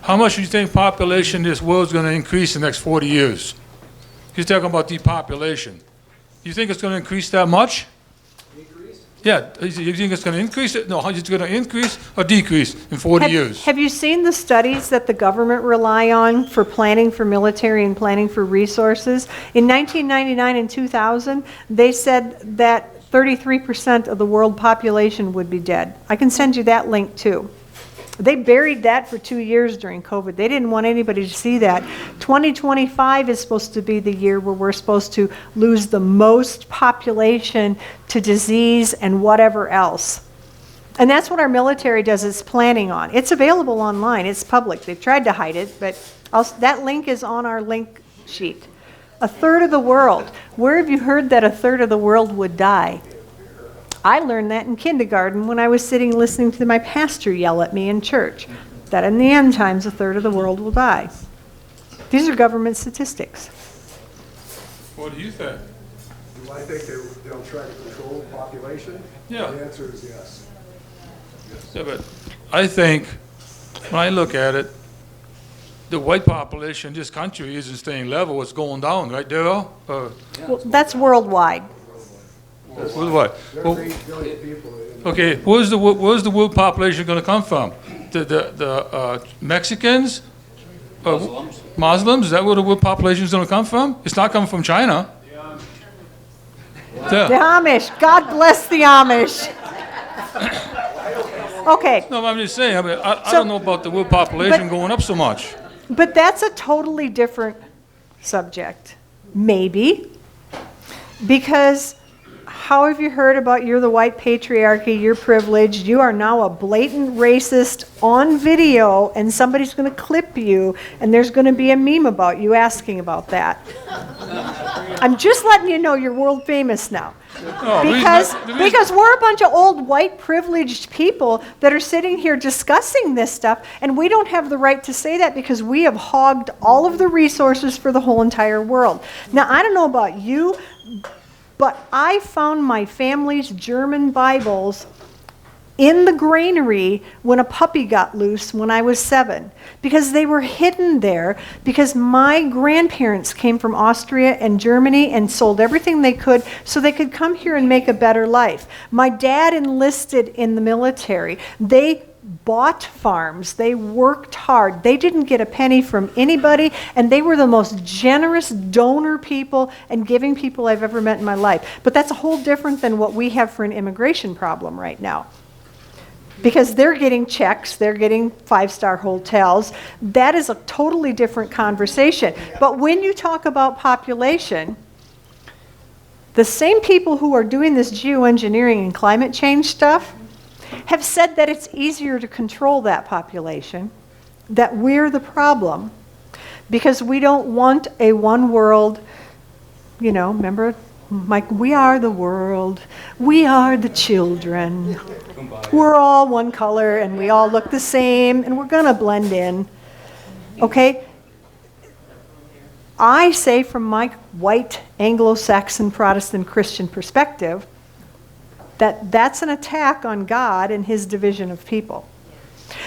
S12: How much do you think population in this world is going to increase in the next 40 years? He's talking about depopulation. Do you think it's going to increase that much? Yeah, you think it's going to increase it? No, how is it going to increase or decrease in 40 years?
S3: Have you seen the studies that the government rely on for planning for military and planning for resources? In 1999 and 2000, they said that 33% of the world population would be dead. I can send you that link too. They buried that for 2 years during COVID. They didn't want anybody to see that. 2025 is supposed to be the year where we're supposed to lose the most population to disease and whatever else. And that's what our military does, is planning on. It's available online. It's public. They've tried to hide it, but that link is on our link sheet. A third of the world. Where have you heard that a third of the world would die? I learned that in kindergarten when I was sitting listening to my pastor yell at me in church, that in the end times a third of the world will die. These are government statistics.
S12: What do you think?
S9: Do I think they'll try to control the population?
S12: Yeah.
S9: The answer is yes.
S12: Yeah, but I think, when I look at it, the white population in this country isn't staying level, it's going down, right, Daryl?
S3: Well, that's worldwide.
S12: What? Well, okay, where's the world population going to come from? The Mexicans? Muslims? Is that where the world population is going to come from? It's not coming from China.
S3: The Amish. God bless the Amish. Okay,
S12: No, I'm just saying, I mean, I
S3: So-
S12: don't know about the world population
S3: but-
S12: going up so much.
S3: but that's a totally different subject. Maybe. Because how have you heard about you're the white patriarchy, you're privileged, you are now a blatant racist on video, and somebody's going to clip you, and there's going to be a meme about you asking about that. I'm just letting you know you're world famous now.
S12: No,
S3: Because we're a bunch of old white privileged people that are sitting here discussing this stuff, and we don't have the right to say that because we have hogged all of the resources for the whole entire world. Now, I don't know about you, but I found my family's German Bibles in the granary when a puppy got loose when I was 7, because they were hidden there because my grandparents came from Austria and Germany and sold everything they could so they could come here and make a better life. My dad enlisted in the military. They bought farms. They worked hard. They didn't get a penny from anybody, and they were the most generous donor people and giving people I've ever met in my life. But that's a whole different than what we have for an immigration problem right now. Because they're getting checks, they're getting five-star hotels. That is a totally different conversation. But when you talk about population, the same people who are doing this geoengineering and climate change stuff have said that it's easier to control that population, that we're the problem, because we don't want a one world, remember, Mike, we are the world, we are the children, we're all one color and we all look the same and we're gonna blend in, okay? I say from my white Anglo-Saxon Protestant Christian perspective, that's an attack on God and his division of people.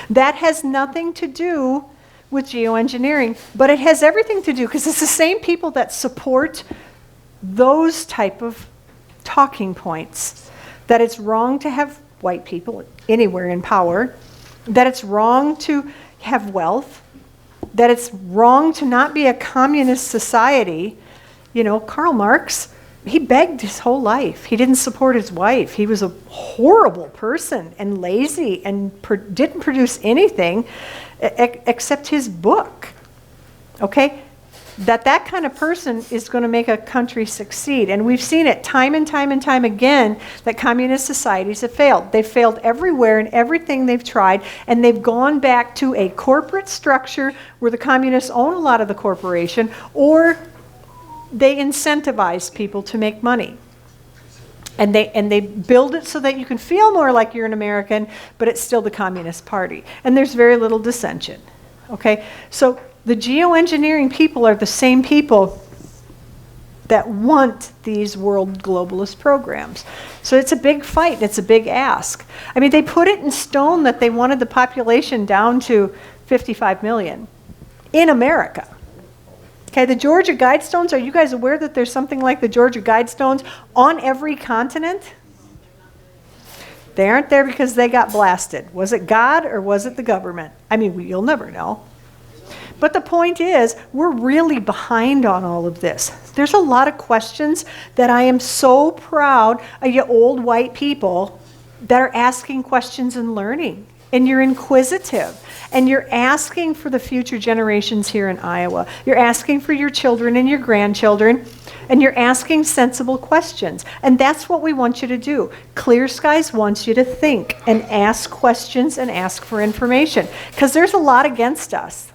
S3: That has nothing to do with geoengineering, but it has everything to do, because it's the same people that support those type of talking points, that it's wrong to have white people anywhere in power, that it's wrong to have wealth, that it's wrong to not be a communist society. Karl Marx, he begged his whole life. He didn't support his wife. He was a horrible person and lazy and didn't produce anything except his book. Okay? That kind of person is going to make a country succeed. And we've seen it time and time and time again that communist societies have failed. They've failed everywhere in everything they've tried, and they've gone back to a corporate structure where the communists own a lot of the corporation, or they incentivize people to make money. And they build it so that you can feel more like you're an American, but it's still the Communist Party. And there's very little dissension. Okay? So the geoengineering people are the same people that want these world globalist programs. So it's a big fight, it's a big ask. I mean, they put it in stone that they wanted the population down to 55 million in America. Okay, the Georgia Guidestones, are you guys aware that there's something like the Georgia Guidestones on every continent? They aren't there because they got blasted. Was it God or was it the government? I mean, you'll never know. But the point is, we're really behind on all of this. There's a lot of questions that I am so proud of you old white people that are asking questions and learning. And you're inquisitive. And you're asking for the future generations here in Iowa. You're asking for your children and your grandchildren. And you're asking sensible questions. And that's what we want you to do. Clear Skies wants you to think and ask questions and ask for information. Because there's a lot against us.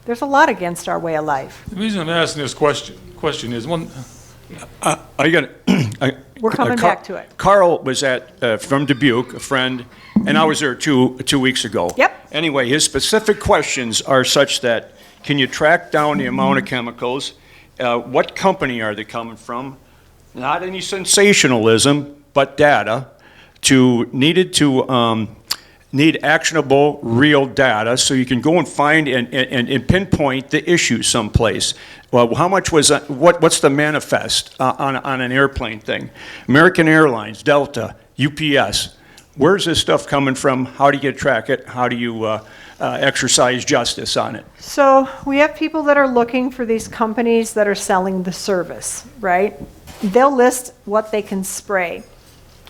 S3: There's a lot against our way of life.
S12: The reason I'm asking this question is one.
S3: We're coming back to it.
S13: Carl was from Dubuque, a friend, and I was there two weeks ago.
S3: Yep.
S13: Anyway, his specific questions are such that, can you track down the amount of chemicals? What company are they coming from? Not any sensationalism, but data. Need actionable, real data, so you can go and find and pinpoint the issue someplace. Well, how much was what's the manifest on an airplane thing? American Airlines, Delta, UPS. Where's this stuff coming from? How do you track it? How do you exercise justice on it?
S3: So we have people that are looking for these companies that are selling the service, right? They'll list what they can spray.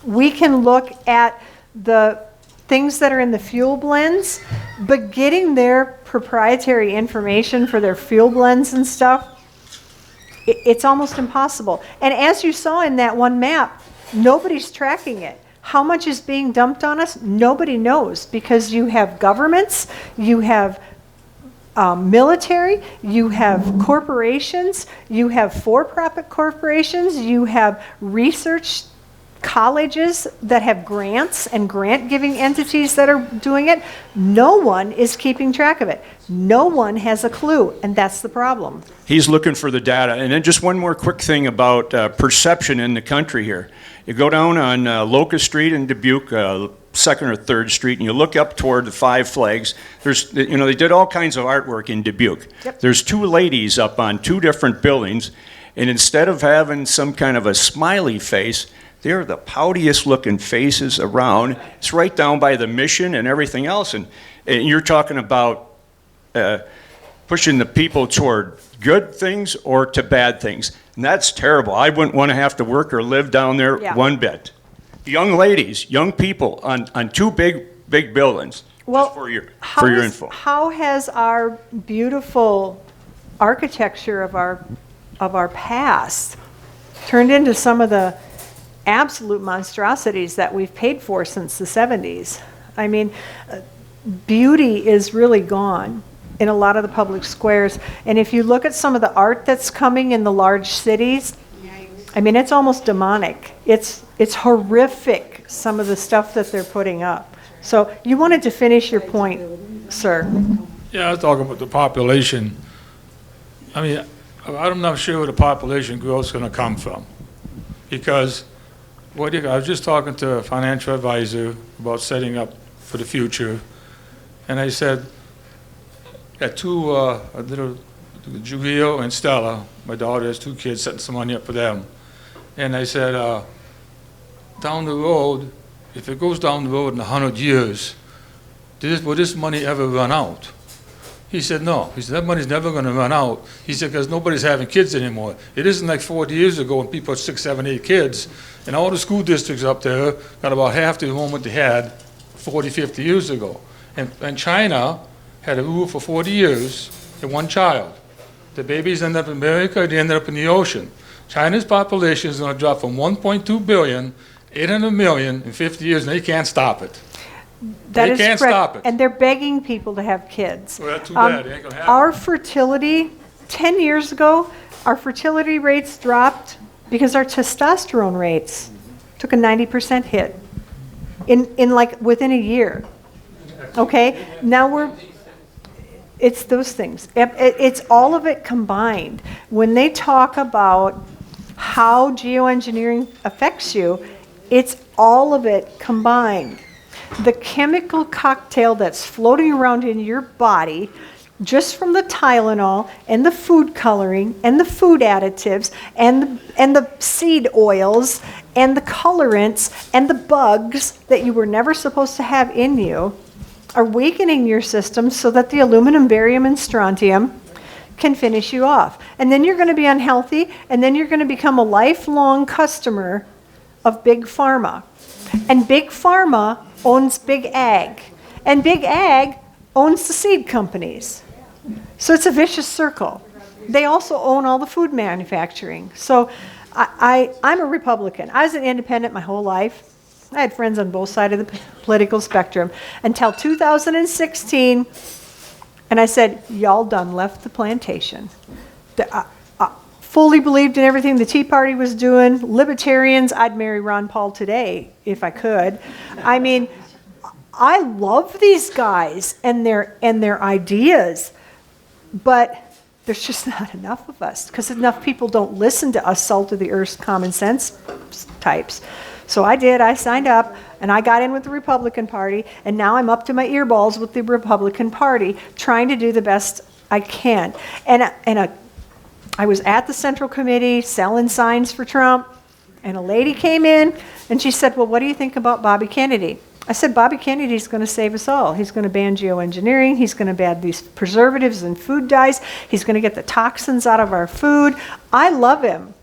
S3: We can look at the things that are in the fuel blends, but getting their proprietary information for their fuel blends and stuff, it's almost impossible. And as you saw in that one map, nobody's tracking it. How much is being dumped on us? Nobody knows, because you have governments, you have military, you have corporations, you have for-profit corporations, you have research colleges that have grants and grant-giving entities that are doing it. No one is keeping track of it. No one has a clue, and that's the problem.
S13: He's looking for the data. And then just one more quick thing about perception in the country here. You go down on Locust Street in Dubuque, 2nd or 3rd Street, and you look up toward the Five Flags. There's, you know, they did all kinds of artwork in Dubuque.
S3: Yep.
S13: There's two ladies up on two different buildings, and instead of having some kind of a smiley face, they're the poutiest looking faces around. It's right down by the Mission and everything else. And you're talking about pushing the people toward good things or to bad things. And that's terrible. I wouldn't want to have to work or live down there one bit. Young ladies, young people on two big buildings.
S3: Well,
S13: just for your info.
S3: How has our beautiful architecture of our past turned into some of the absolute monstrosities that we've paid for since the 70s? I mean, beauty is really gone in a lot of the public squares. And if you look at some of the art that's coming in the large cities, I mean, it's almost demonic. It's horrific, some of the stuff that they're putting up. So you wanted to finish your point, sir.
S12: Yeah, I was talking about the population. I mean, I'm not sure where the population growth is going to come from, because I was just talking to a financial advisor about setting up for the future, and I said that two, little Julio and Stella, my daughter has 2 kids, setting some money up for them, and I said, down the road, if it goes down the road in 100 years, will this money ever run out? He said, no. He said, that money's never going to run out. He said, because nobody's having kids anymore. It isn't like 40 years ago when people had 6, 7, 8 kids, and all the school districts up there got about half the enrollment they had 40, 50 years ago. And China had a rule for 40 years and 1 child. The babies end up in America, they ended up in the ocean. China's population is going to drop from 1.2 billion, 800 million in 50 years, and they can't stop it.
S3: They
S12: can't
S3: correct.
S12: stop it.
S3: And they're begging people to have kids.
S12: Well, that's too bad. It ain't gonna happen.
S3: Our fertility, 10 years ago, our fertility rates dropped because our testosterone rates took a 90% hit in like within a year. Okay? Now it's those things. It's all of it combined. When they talk about how geoengineering affects you, it's all of it combined. The chemical cocktail that's floating around in your body just from the Tylenol and the food coloring and the food additives and the seed oils and the colorants and the bugs that you were never supposed to have in you are weakening your system so that the aluminum, barium, and strontium can finish you off. And then you're going to be unhealthy, and then you're going to become a lifelong customer of Big Pharma. And Big Pharma owns Big Ag, and Big Ag owns the seed companies. So it's a vicious circle. They also own all the food manufacturing. So I'm a Republican. I was an independent my whole life. I had friends on both sides of the political spectrum until 2016, and I said, y'all done left the plantation. Fully believed in everything the Tea Party was doing. Libertarians, I'd marry Ron Paul today if I could. I mean, I love these guys and their ideas, but there's just not enough of us because enough people don't listen to us salt of the earth's common sense types. So I signed up, and I got in with the Republican Party, and now I'm up to my earballs with the Republican Party, trying to do the best I can. And I was at the Central Committee selling signs for Trump, and a lady came in, and she said, well, what do you think about Bobby Kennedy? I said, Bobby Kennedy's going to save us all. He's going to ban geoengineering. He's going to ban these preservatives and food dyes. He's going to get the toxins out of our food. I love him.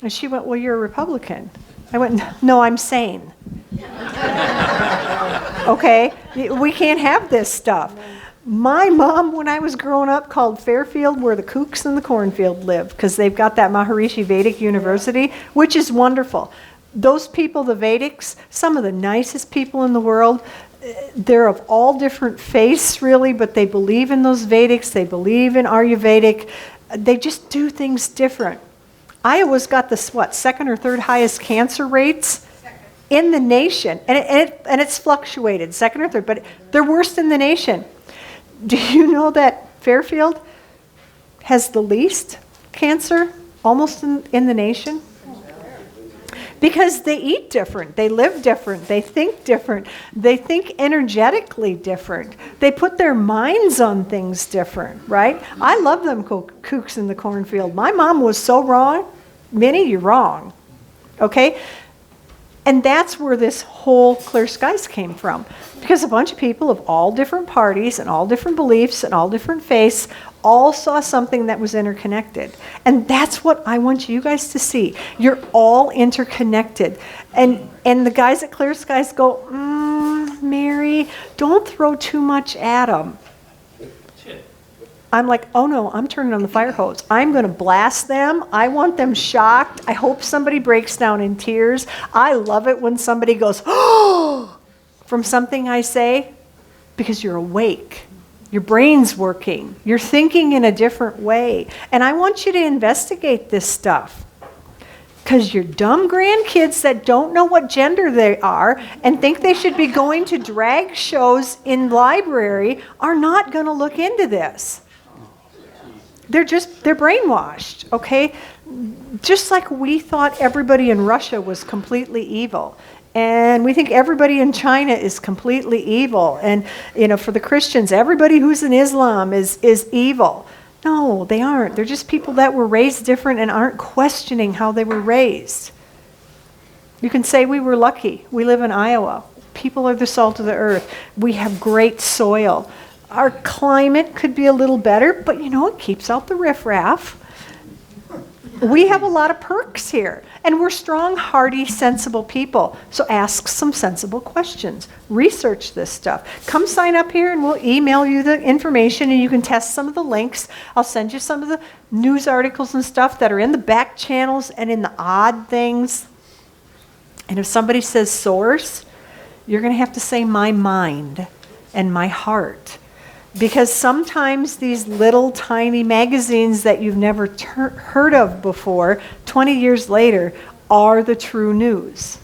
S3: And she went, well, you're a Republican. I went, no, I'm sane. okay? We can't have this stuff. My mom, when I was growing up, called Fairfield where the kooks in the cornfield live, because they've got that Maharishi Vedic University, which is wonderful. Those people, the Vedics, some of the nicest people in the world. They're of all different faiths, really, but they believe in those Vedics. They believe in Ayurvedic. They just do things different. Iowa's got the, second or third highest cancer rates in the nation. And it's fluctuated, second or third, but they're worst in the nation. Do you know that Fairfield has the least cancer almost in the nation? Because they eat different, they live different, they think different, they think energetically different. They put their minds on things different, right? I love them kooks in the cornfield. My mom was so wrong. Minnie, you're wrong, okay? And that's where this whole Clear Skies came from. Because a bunch of people of all different parties and all different beliefs and all different faiths all saw something that was interconnected. And that's what I want you guys to see. You're all interconnected. And the guys at Clear Skies go, Mary, don't throw too much at them. I'm like, oh no, I'm turning on the fire hose. I'm going to blast them. I want them shocked. I hope somebody breaks down in tears. I love it when somebody goes, oh, from something I say, because you're awake. Your brain's working. You're thinking in a different way. And I want you to investigate this stuff. Because your dumb grandkids that don't know what gender they are and think they should be going to drag shows in library are not going to look into this. They're brainwashed, okay? Just like we thought everybody in Russia was completely evil. And we think everybody in China is completely evil. And, for the Christians, everybody who's in Islam is evil. No, they aren't. They're just people that were raised different and aren't questioning how they were raised. You can say we were lucky. We live in Iowa. People are the salt of the earth. We have great soil. Our climate could be a little better, but it keeps out the riffraff. We have a lot of perks here, and we're strong, hardy, sensible people. So ask some sensible questions. Research this stuff. Come sign up here, and we'll email you the information, and you can test some of the links. I'll send you some of the news articles and stuff that are in the back channels and in the odd things. And if somebody says source, you're going to have to say my mind and my heart. Because sometimes these little tiny magazines that you've never heard of before, 20 years later, are the true news.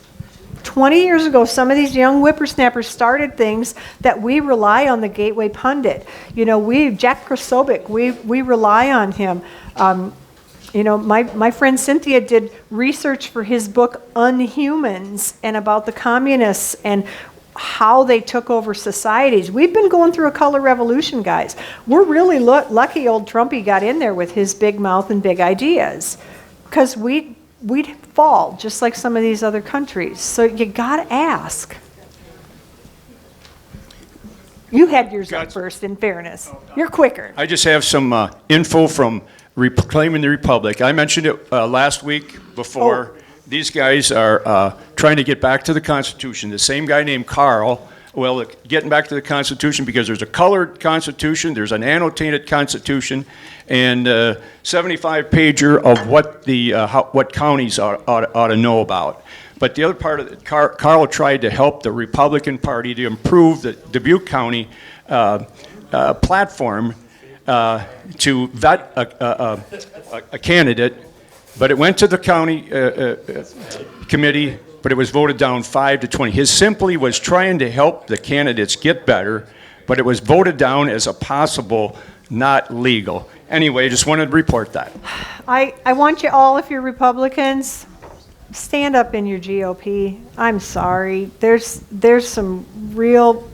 S3: 20 years ago, some of these young whippersnappers started things that we rely on the Gateway Pundit. Jack Krasovic, we rely on him. My friend Cynthia did research for his book, Unhumans, and about the communists and how they took over societies. We've been going through a color revolution, guys. We're really lucky old Trumpy got in there with his big mouth and big ideas, because we'd fall just like some of these other countries. So you got to ask. You had yours up first, in fairness. You're quicker.
S13: I just have some info from Reclaiming the Republic. I mentioned it last week before. These guys are trying to get back to the Constitution. The same guy named Carl, getting back to the Constitution, because there's a colored Constitution, there's an annotated Constitution, and 75-pager of what counties ought to know about. But the other part of it, Carl tried to help the Republican Party to improve the Dubuque County platform to vet a candidate. But it went to the county committee, but it was voted down 5-20. His simply was trying to help the candidates get better, but it was voted down as a possible, not legal. Anyway, just wanted to report that.
S3: I want you all, if you're Republicans, stand up in your GOP. I'm sorry. There's some real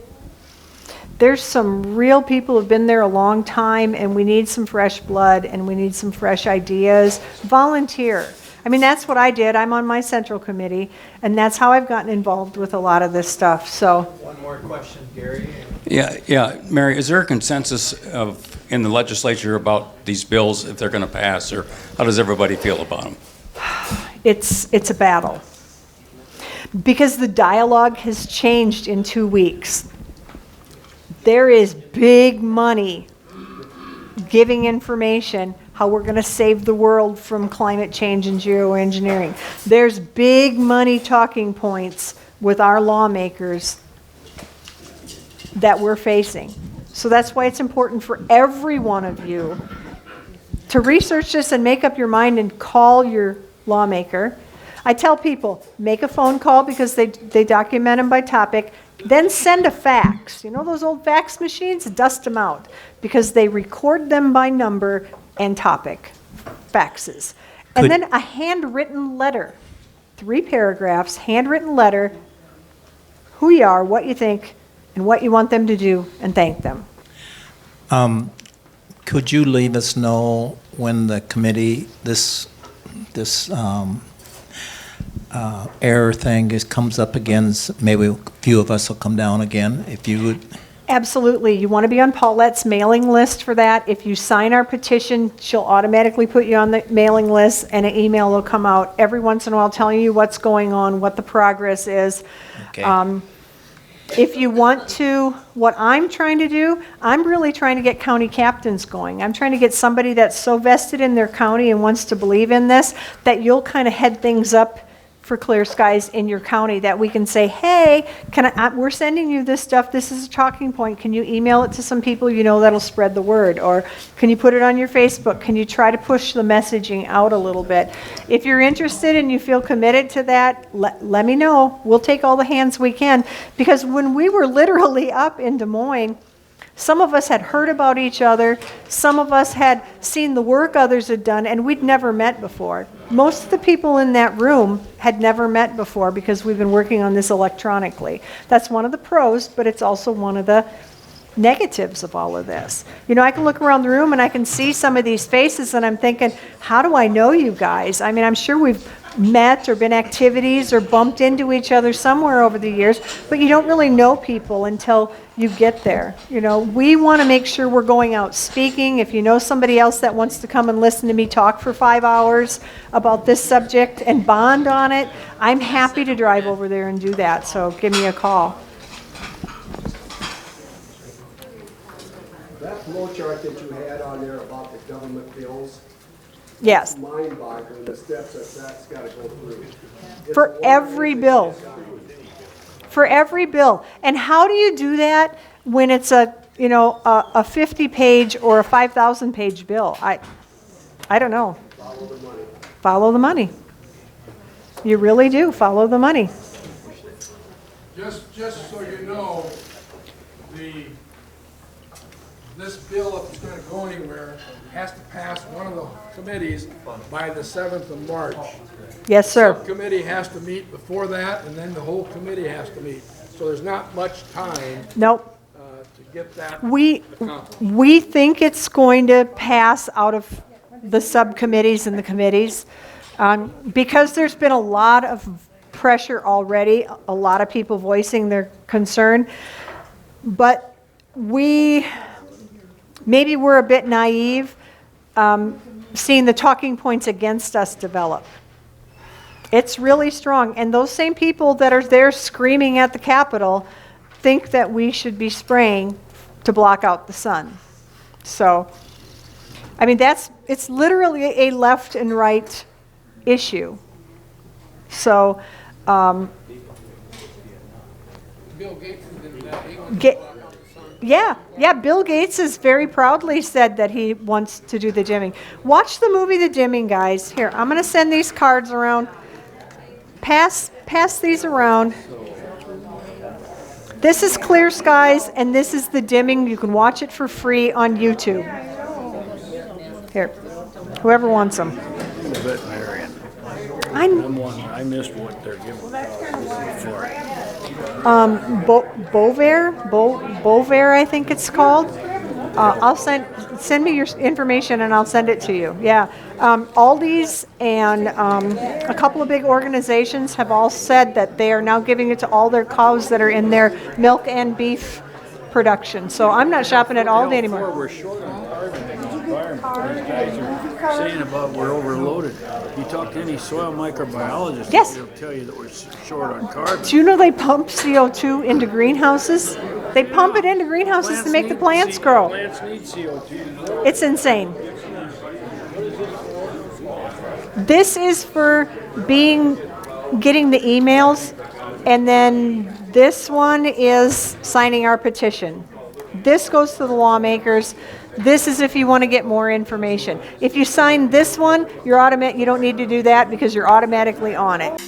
S3: people who have been there a long time, and we need some fresh blood, and we need some fresh ideas. Volunteer. I mean, that's what I did. I'm on my central committee, and that's how I've gotten involved with a lot of this stuff. So.
S2: One more question, Gary. Yeah, Mary, is there a consensus in the legislature about these bills, if they're going to pass, or how does everybody feel about them?
S3: It's a battle. because the dialogue has changed in 2 weeks. There is big money giving information how we're going to save the world from climate change and geoengineering. There's big money talking points with our lawmakers that we're facing. So that's why it's important for every one of you to research this and make up your mind and call your lawmaker. I tell people, make a phone call because they document them by topic, then send a fax. You know those old fax machines? Dust them out because they record them by number and topic, faxes. And then a handwritten letter, 3 paragraphs, handwritten letter, who you are, what you think, and what you want them to do, and thank them.
S1: Could you leave us know when the committee, this error thing comes up again? Maybe a few of us will come down again, if you would.
S3: Absolutely. You want to be on Paulette's mailing list for that. If you sign our petition, she'll automatically put you on the mailing list, and an email will come out every once in a while telling you what's going on, what the progress is.
S1: Okay.
S3: If you want to, what I'm trying to do, I'm really trying to get county captains going. I'm trying to get somebody that's so vested in their county and wants to believe in this that you'll kind of head things up for Clear Skies in your county, that we can say, hey, we're sending you this stuff. This is a talking point. Can you email it to some people you know that'll spread the word? Or can you put it on your Facebook? Can you try to push the messaging out a little bit? If you're interested and you feel committed to that, let me know. We'll take all the hands we can. Because when we were literally up in Des Moines, some of us had heard about each other, some of us had seen the work others had done, and we'd never met before. Most of the people in that room had never met before because we've been working on this electronically. That's one of the pros, but it's also one of the negatives of all of this. You know, I can look around the room and I can see some of these faces and I'm thinking, how do I know you guys? I mean, I'm sure we've met or been activities or bumped into each other somewhere over the years, but you don't really know people until you get there. You know, we want to make sure we're going out speaking. If you know somebody else that wants to come and listen to me talk for 5 hours about this subject and bond on it, I'm happy to drive over there and do that, so give me a call.
S9: That flow chart that you had on there about the government bills,
S3: Yes.
S9: mind-boggling, the steps that's got to go through.
S3: For every bill. For every bill. And how do you do that when it's a 50-page or a 5,000-page bill? I don't know.
S9: Follow the money.
S3: Follow the money. You really do. Follow the money.
S14: Just so you know, this bill, if it's going to go anywhere, has to pass one of the committees by the 7th of March.
S3: Yes, sir.
S14: The subcommittee has to meet before that, and then the whole committee has to meet. So there's not much time
S3: Nope.
S14: to get that
S3: We
S14: accomplished.
S3: think it's going to pass out of the subcommittees and the committees because there's been a lot of pressure already, a lot of people voicing their concern. But maybe we're a bit naive seeing the talking points against us develop. It's really strong. And those same people that are there screaming at the Capitol think that we should be spraying to block out the sun. So, I mean, it's literally a left and right issue. So,
S14: Bill Gates did that. He wants to block out the sun.
S3: Yeah, Bill Gates has very proudly said that he wants to do the dimming. Watch the movie The Dimming, guys. Here, I'm going to send these cards around. Pass these around. This is Clear Skies, and this is The Dimming. You can watch it for free on YouTube. Here, whoever wants them.
S8: Veterinarian. I missed what they're giving for it.
S3: Bovair, I think it's called. I'll send me your information and I'll send it to you. Yeah, Aldi's and a couple of big organizations have all said that they are now giving it to all their cows that are in their milk and beef production. So I'm not shopping at Aldi anymore.
S8: We're short on carbon in the environment. These guys are saying about we're overloaded. You talk to any soil microbiologist,
S3: Yes.
S8: they'll tell you that we're short on carbon.
S3: Do you know they pump CO2 into greenhouses? They pump it into greenhouses to make the plants grow.
S8: Plants need CO2.
S3: It's insane. This is for getting the emails, and then this one is signing our petition. This goes to the lawmakers. This is if you want to get more information. If you sign this one, you don't need to do that because you're automatically on it.